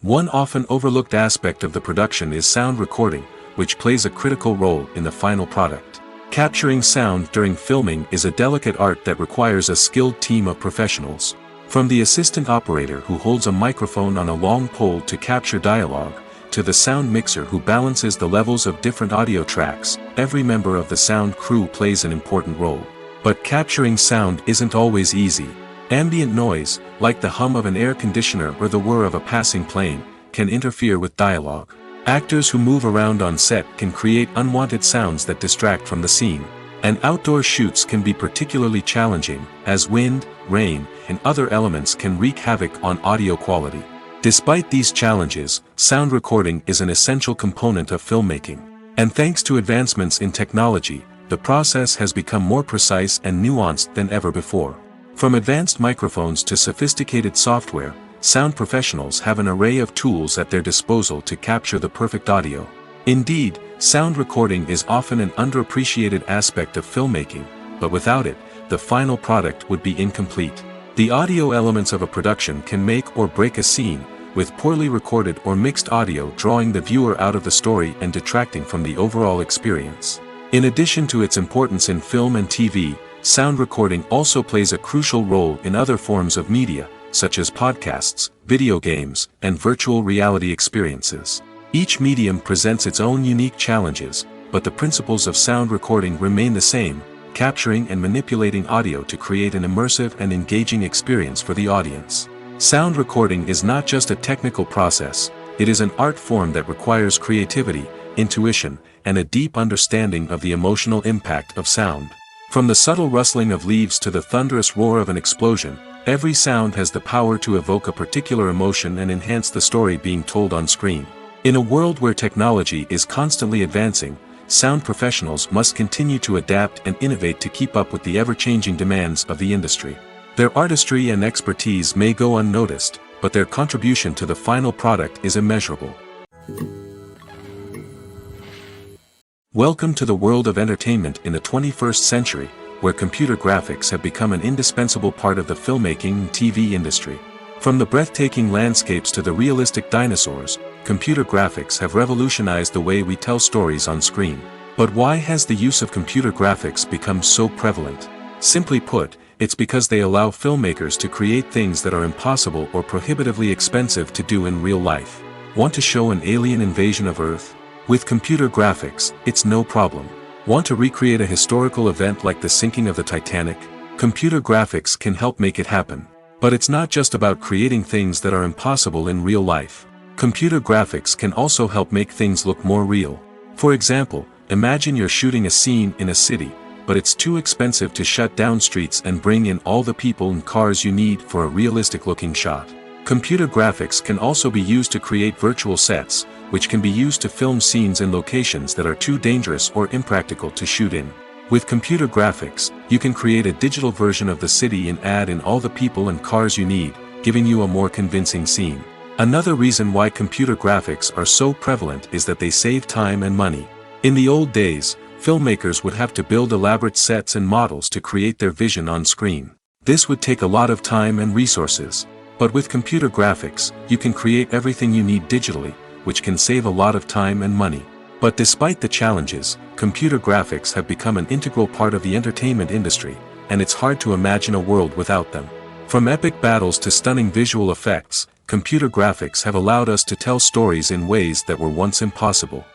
One often overlooked aspect of the production is sound recording, which plays a critical role in the final product. Capturing sound during filming is a delicate art that requires a skilled team of professionals. From the assistant operator who holds a microphone on a long pole to capture dialogue, to the sound mixer who balances the levels of different audio tracks, every member of the sound crew plays an important role. But capturing sound isn't always easy. Ambient noise, like the hum of an air conditioner or the whir of a passing plane, can interfere with dialogue. Actors who move around on set can create unwanted sounds that distract from the scene. And outdoor shoots can be particularly challenging, as wind, rain, and other elements can wreak havoc on audio quality. Despite these challenges, sound recording is an essential component of filmmaking. And thanks to advancements in technology, the process has become more precise and nuanced than ever before. From advanced microphones to sophisticated software, sound professionals have an array of tools at their disposal to capture the perfect audio. Indeed, sound recording is often an underappreciated aspect of filmmaking, but without it, the final product would be incomplete. The audio elements of a production can make or break a scene, with poorly recorded or mixed audio drawing the viewer out of the story and detracting from the overall experience. In addition to its importance in film and TV, sound recording also plays a crucial role in other forms of media, such as podcasts, video games, and virtual reality experiences. Each medium presents its own unique challenges, but the principles of sound recording remain the same, capturing and manipulating audio to create an immersive and engaging experience for the audience. Sound recording is not just a technical process, it is an art form that requires creativity, intuition, and a deep understanding of the emotional impact of sound. From the subtle rustling of leaves to the thunderous roar of an explosion, every sound has the power to evoke a particular emotion and enhance the story being told on screen. In a world where technology is constantly advancing, sound professionals must continue to adapt and innovate to keep up with the ever-changing demands of the industry. Their artistry and expertise may go unnoticed, but their contribution to the final product is immeasurable. Welcome to the world of entertainment in the 21st century, where computer graphics have become an indispensable part of the filmmaking and TV industry. From the breathtaking landscapes to the realistic dinosaurs, computer graphics have revolutionized the way we tell stories on screen. But why has the use of computer graphics become so prevalent? Simply put, it's because they allow filmmakers to create things that are impossible or prohibitively expensive to do in real life. Want to show an alien invasion of Earth? With computer graphics, it's no problem. Want to recreate a historical event like the sinking of the Titanic? Computer graphics can help make it happen. But it's not just about creating things that are impossible in real life. Computer graphics can also help make things look more real. For example, imagine you're shooting a scene in a city, but it's too expensive to shut down streets and bring in all the people and cars you need for a realistic-looking shot. Computer graphics can also be used to create virtual sets, which can be used to film scenes in locations that are too dangerous or impractical to shoot in. With computer graphics, you can create a digital version of the city and add in all the people and cars you need, giving you a more convincing scene. Another reason why computer graphics are so prevalent is that they save time and money. In the old days, filmmakers would have to build elaborate sets and models to create their vision on screen. This would take a lot of time and resources. But with computer graphics, you can create everything you need digitally, which can save a lot of time and money. But despite the challenges, computer graphics have become an integral part of the entertainment industry, and it's hard to imagine a world without them. From epic battles to stunning visual effects, computer graphics have allowed us to tell stories in ways that were once impossible.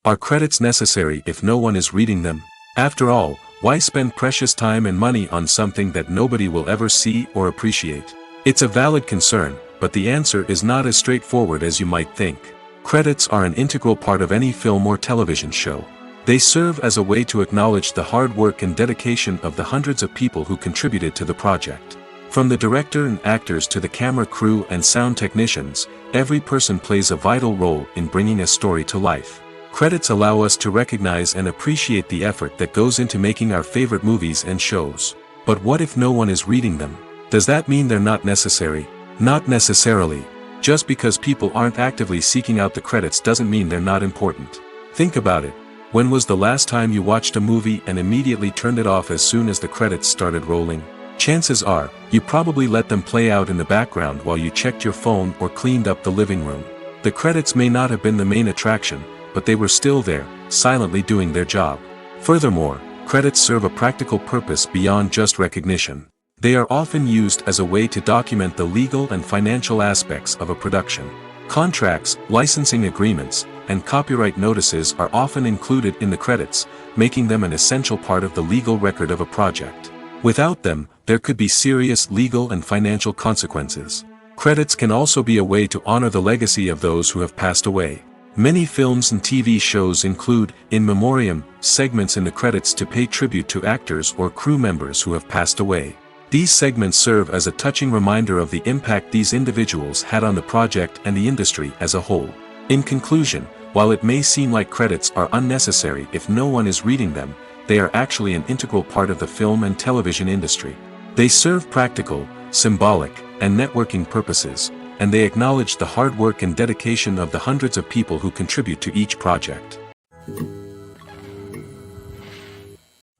Are credits necessary if no one is reading them? After all, why spend precious time and money on something that nobody will ever see or appreciate? It's a valid concern, but the answer is not as straightforward as you might think. Credits are an integral part of any film or television show. They serve as a way to acknowledge the hard work and dedication of the hundreds of people who contributed to the project. From the director and actors to the camera crew and sound technicians, every person plays a vital role in bringing a story to life. Credits allow us to recognize and appreciate the effort that goes into making our favorite movies and shows. But what if no one is reading them? Does that mean they're not necessary? Not necessarily. Just because people aren't actively seeking out the credits doesn't mean they're not important. Think about it. When was the last time you watched a movie and immediately turned it off as soon as the credits started rolling? Chances are, you probably let them play out in the background while you checked your phone or cleaned up the living room. The credits may not have been the main attraction, but they were still there, silently doing their job. Furthermore, credits serve a practical purpose beyond just recognition. They are often used as a way to document the legal and financial aspects of a production. Contracts, licensing agreements, and copyright notices are often included in the credits, making them an essential part of the legal record of a project. Without them, there could be serious legal and financial consequences. Credits can also be a way to honor the legacy of those who have passed away. Many films and TV shows include, in memoriam, segments in the credits to pay tribute to actors or crew members who have passed away. These segments serve as a touching reminder of the impact these individuals had on the project and the industry as a whole. In conclusion, while it may seem like credits are unnecessary if no one is reading them, they are actually an integral part of the film and television industry. They serve practical, symbolic, and networking purposes, and they acknowledge the hard work and dedication of the hundreds of people who contribute to each project.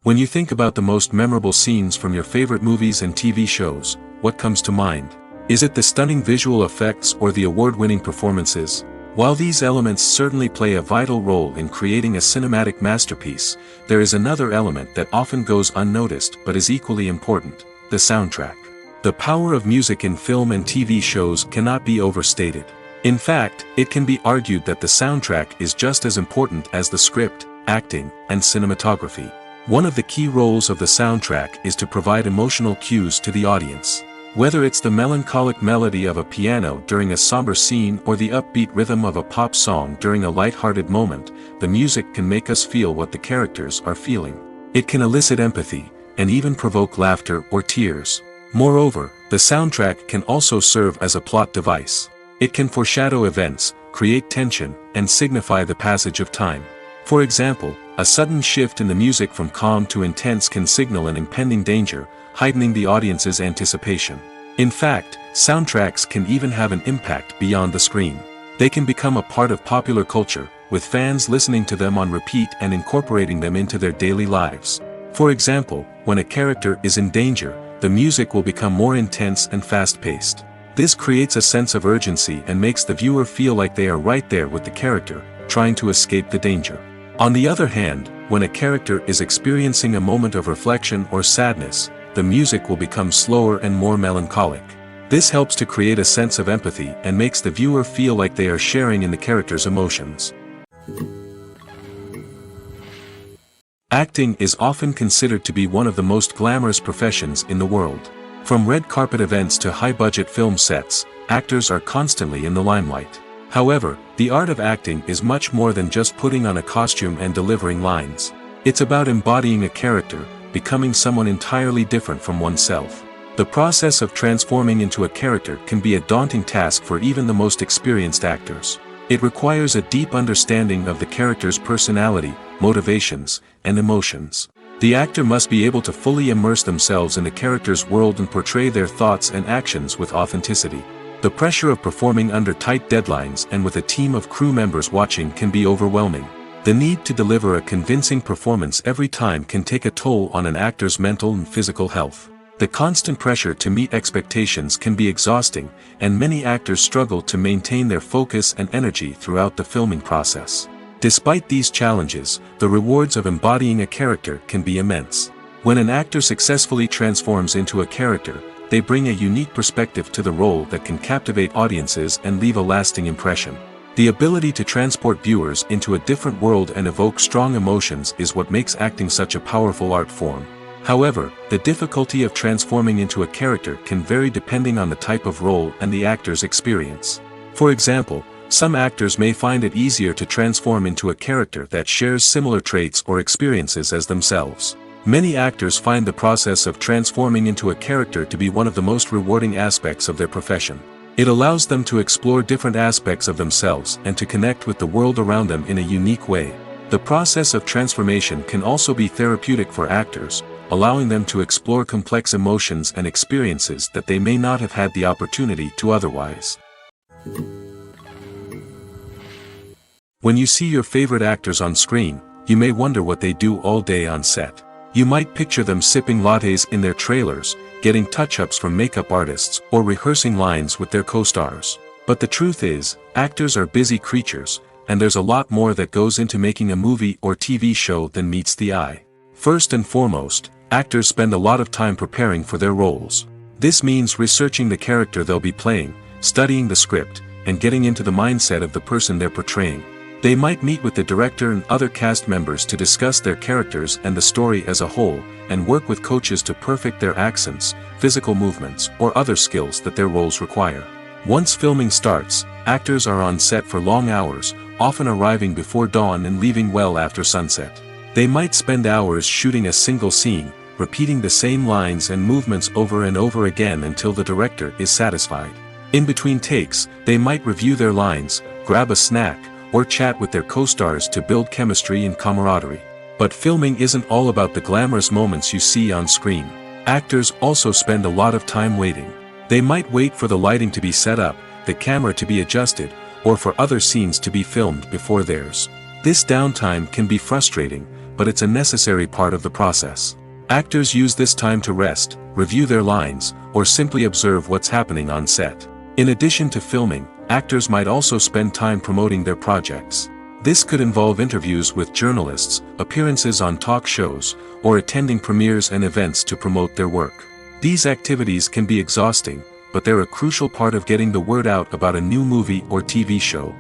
When you think about the most memorable scenes from your favorite movies and TV shows, what comes to mind? Is it the stunning visual effects or the award-winning performances? While these elements certainly play a vital role in creating a cinematic masterpiece, there is another element that often goes unnoticed but is equally important: the soundtrack. The power of music in film and TV shows cannot be overstated. In fact, it can be argued that the soundtrack is just as important as the script, acting, and cinematography. One of the key roles of the soundtrack is to provide emotional cues to the audience. Whether it's the melancholic melody of a piano during a somber scene or the upbeat rhythm of a pop song during a light-hearted moment, the music can make us feel what the characters are feeling. It can elicit empathy, and even provoke laughter or tears. Moreover, the soundtrack can also serve as a plot device. It can foreshadow events, create tension, and signify the passage of time. For example, a sudden shift in the music from calm to intense can signal an impending danger, heightening the audience's anticipation. In fact, soundtracks can even have an impact beyond the screen. They can become a part of popular culture, with fans listening to them on repeat and incorporating them into their daily lives. For example, when a character is in danger, the music will become more intense and fast-paced. This creates a sense of urgency and makes the viewer feel like they are right there with the character, trying to escape the danger. On the other hand, when a character is experiencing a moment of reflection or sadness, the music will become slower and more melancholic. This helps to create a sense of empathy and makes the viewer feel like they are sharing in the character's emotions. Acting is often considered to be one of the most glamorous professions in the world. From red carpet events to high-budget film sets, actors are constantly in the limelight. However, the art of acting is much more than just putting on a costume and delivering lines. It's about embodying a character, becoming someone entirely different from oneself. The process of transforming into a character can be a daunting task for even the most experienced actors. It requires a deep understanding of the character's personality, motivations, and emotions. The actor must be able to fully immerse themselves in the character's world and portray their thoughts and actions with authenticity. The pressure of performing under tight deadlines and with a team of crew members watching can be overwhelming. The need to deliver a convincing performance every time can take a toll on an actor's mental and physical health. The constant pressure to meet expectations can be exhausting, and many actors struggle to maintain their focus and energy throughout the filming process. Despite these challenges, the rewards of embodying a character can be immense. When an actor successfully transforms into a character, they bring a unique perspective to the role that can captivate audiences and leave a lasting impression. The ability to transport viewers into a different world and evoke strong emotions is what makes acting such a powerful art form. However, the difficulty of transforming into a character can vary depending on the type of role and the actor's experience. For example, some actors may find it easier to transform into a character that shares similar traits or experiences as themselves. Many actors find the process of transforming into a character to be one of the most rewarding aspects of their profession. It allows them to explore different aspects of themselves and to connect with the world around them in a unique way. The process of transformation can also be therapeutic for actors, allowing them to explore complex emotions and experiences that they may not have had the opportunity to otherwise. When you see your favorite actors on screen, you may wonder what they do all day on set. You might picture them sipping lattes in their trailers, getting touch-ups from makeup artists, or rehearsing lines with their co-stars. But the truth is, actors are busy creatures, and there's a lot more that goes into making a movie or TV show than meets the eye. First and foremost, actors spend a lot of time preparing for their roles. This means researching the character they'll be playing, studying the script, and getting into the mindset of the person they're portraying. They might meet with the director and other cast members to discuss their characters and the story as a whole, and work with coaches to perfect their accents, physical movements, or other skills that their roles require. Once filming starts, actors are on set for long hours, often arriving before dawn and leaving well after sunset. They might spend hours shooting a single scene, repeating the same lines and movements over and over again until the director is satisfied. In between takes, they might review their lines, grab a snack, or chat with their co-stars to build chemistry and camaraderie. But filming isn't all about the glamorous moments you see on screen. Actors also spend a lot of time waiting. They might wait for the lighting to be set up, the camera to be adjusted, or for other scenes to be filmed before theirs. This downtime can be frustrating, but it's a necessary part of the process. Actors use this time to rest, review their lines, or simply observe what's happening on set. In addition to filming, actors might also spend time promoting their projects. This could involve interviews with journalists, appearances on talk shows, or attending premieres and events to promote their work. These activities can be exhausting, but they're a crucial part of getting the word out about a new movie or TV show.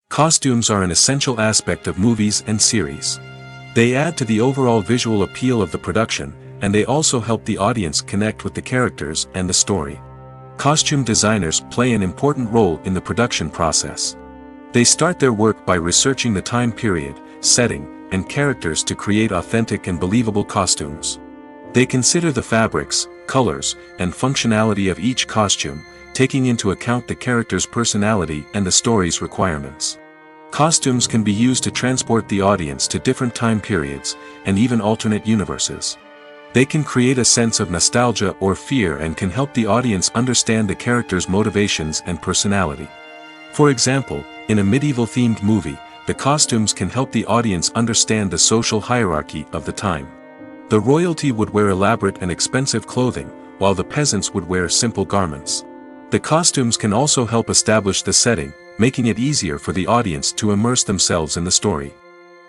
Costumes are an essential aspect of movies and series. They add to the overall visual appeal of the production, and they also help the audience connect with the characters and the story. Costume designers play an important role in the production process. They start their work by researching the time period, setting, and characters to create authentic and believable costumes. They consider the fabrics, colors, and functionality of each costume, taking into account the character's personality and the story's requirements. Costumes can be used to transport the audience to different time periods, and even alternate universes. They can create a sense of nostalgia or fear and can help the audience understand the character's motivations and personality. For example, in a medieval-themed movie, the costumes can help the audience understand the social hierarchy of the time. The royalty would wear elaborate and expensive clothing, while the peasants would wear simple garments. The costumes can also help establish the setting, making it easier for the audience to immerse themselves in the story.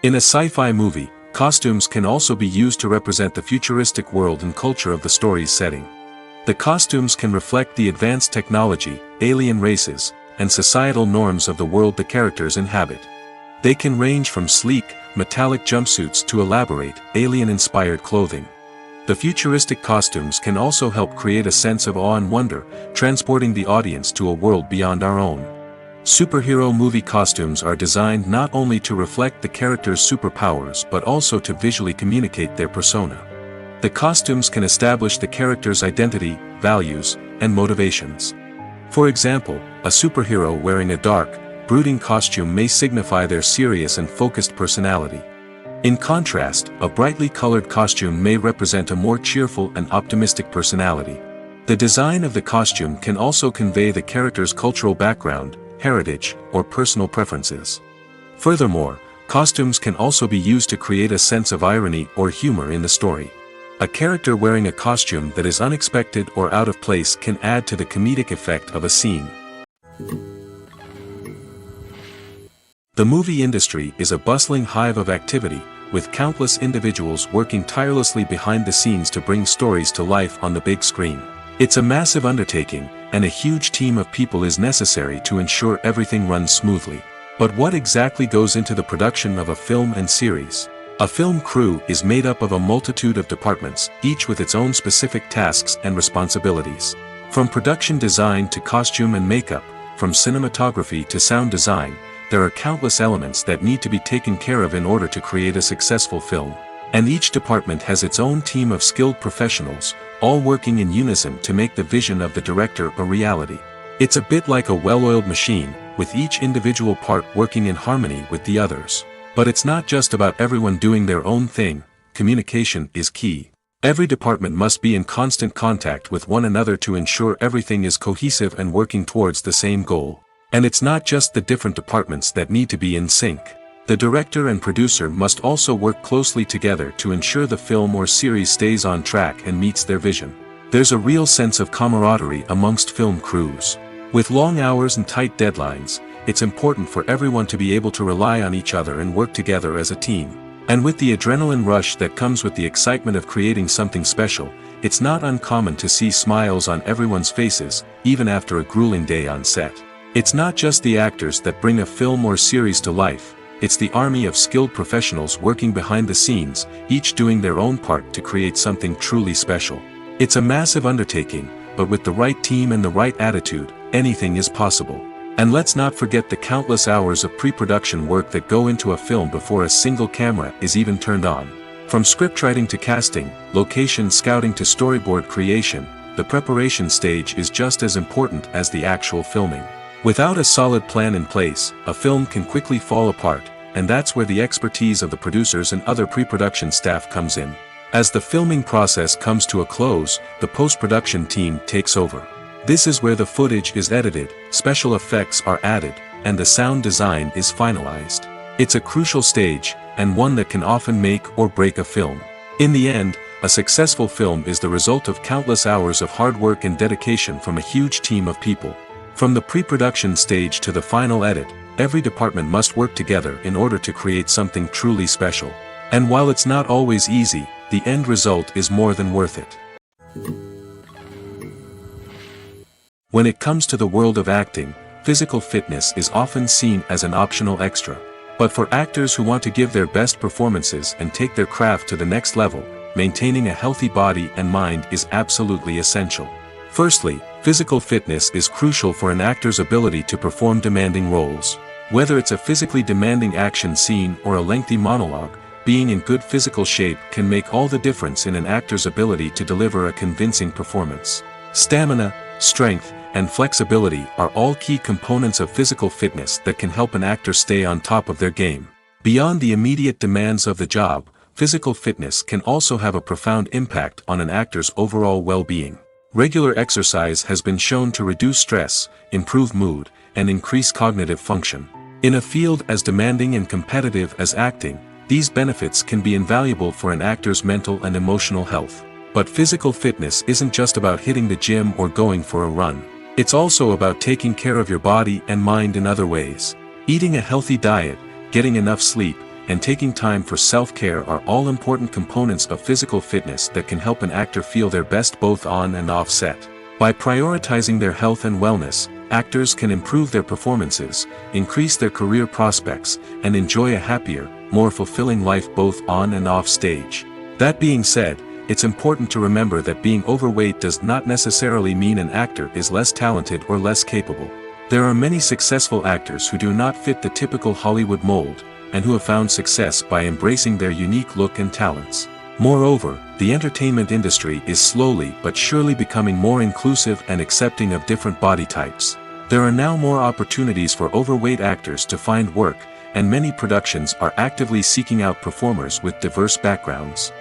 In a sci-fi movie, costumes can also be used to represent the futuristic world and culture of the story's setting. The costumes can reflect the advanced technology, alien races, and societal norms of the world the characters inhabit. They can range from sleek, metallic jumpsuits to elaborate, alien-inspired clothing. The futuristic costumes can also help create a sense of awe and wonder, transporting the audience to a world beyond our own. Superhero movie costumes are designed not only to reflect the character's superpowers but also to visually communicate their persona. The costumes can establish the character's identity, values, and motivations. For example, a superhero wearing a dark, brooding costume may signify their serious and focused personality. In contrast, a brightly colored costume may represent a more cheerful and optimistic personality. The design of the costume can also convey the character's cultural background, heritage, or personal preferences. Furthermore, costumes can also be used to create a sense of irony or humor in the story. A character wearing a costume that is unexpected or out of place can add to the comedic effect of a scene. The movie industry is a bustling hive of activity, with countless individuals working tirelessly behind the scenes to bring stories to life on the big screen. It's a massive undertaking, and a huge team of people is necessary to ensure everything runs smoothly. But what exactly goes into the production of a film and series? A film crew is made up of a multitude of departments, each with its own specific tasks and responsibilities. From production design to costume and makeup, from cinematography to sound design, there are countless elements that need to be taken care of in order to create a successful film. And each department has its own team of skilled professionals, all working in unison to make the vision of the director a reality. It's a bit like a well-oiled machine, with each individual part working in harmony with the others. But it's not just about everyone doing their own thing. Communication is key. Every department must be in constant contact with one another to ensure everything is cohesive and working towards the same goal. And it's not just the different departments that need to be in sync. The director and producer must also work closely together to ensure the film or series stays on track and meets their vision. There's a real sense of camaraderie amongst film crews. With long hours and tight deadlines, it's important for everyone to be able to rely on each other and work together as a team. And with the adrenaline rush that comes with the excitement of creating something special, it's not uncommon to see smiles on everyone's faces, even after a grueling day on set. It's not just the actors that bring a film or series to life, it's the army of skilled professionals working behind the scenes, each doing their own part to create something truly special. It's a massive undertaking, but with the right team and the right attitude, anything is possible. And let's not forget the countless hours of pre-production work that go into a film before a single camera is even turned on. From scriptwriting to casting, location scouting to storyboard creation, the preparation stage is just as important as the actual filming. Without a solid plan in place, a film can quickly fall apart, and that's where the expertise of the producers and other pre-production staff comes in. As the filming process comes to a close, the post-production team takes over. This is where the footage is edited, special effects are added, and the sound design is finalized. It's a crucial stage, and one that can often make or break a film. In the end, a successful film is the result of countless hours of hard work and dedication from a huge team of people. From the pre-production stage to the final edit, every department must work together in order to create something truly special. And while it's not always easy, the end result is more than worth it. When it comes to the world of acting, physical fitness is often seen as an optional extra. But for actors who want to give their best performances and take their craft to the next level, maintaining a healthy body and mind is absolutely essential. Firstly, physical fitness is crucial for an actor's ability to perform demanding roles. Whether it's a physically demanding action scene or a lengthy monologue, being in good physical shape can make all the difference in an actor's ability to deliver a convincing performance. Stamina, strength, and flexibility are all key components of physical fitness that can help an actor stay on top of their game. Beyond the immediate demands of the job, physical fitness can also have a profound impact on an actor's overall well-being. Regular exercise has been shown to reduce stress, improve mood, and increase cognitive function. In a field as demanding and competitive as acting, these benefits can be invaluable for an actor's mental and emotional health. But physical fitness isn't just about hitting the gym or going for a run. It's also about taking care of your body and mind in other ways. Eating a healthy diet, getting enough sleep, and taking time for self-care are all important components of physical fitness that can help an actor feel their best both on and off set. By prioritizing their health and wellness, actors can improve their performances, increase their career prospects, and enjoy a happier, more fulfilling life both on and off stage. That being said, it's important to remember that being overweight does not necessarily mean an actor is less talented or less capable. There are many successful actors who do not fit the typical Hollywood mold, and who have found success by embracing their unique look and talents. Moreover, the entertainment industry is slowly but surely becoming more inclusive and accepting of different body types. There are now more opportunities for overweight actors to find work, and many productions are actively seeking out performers with diverse backgrounds.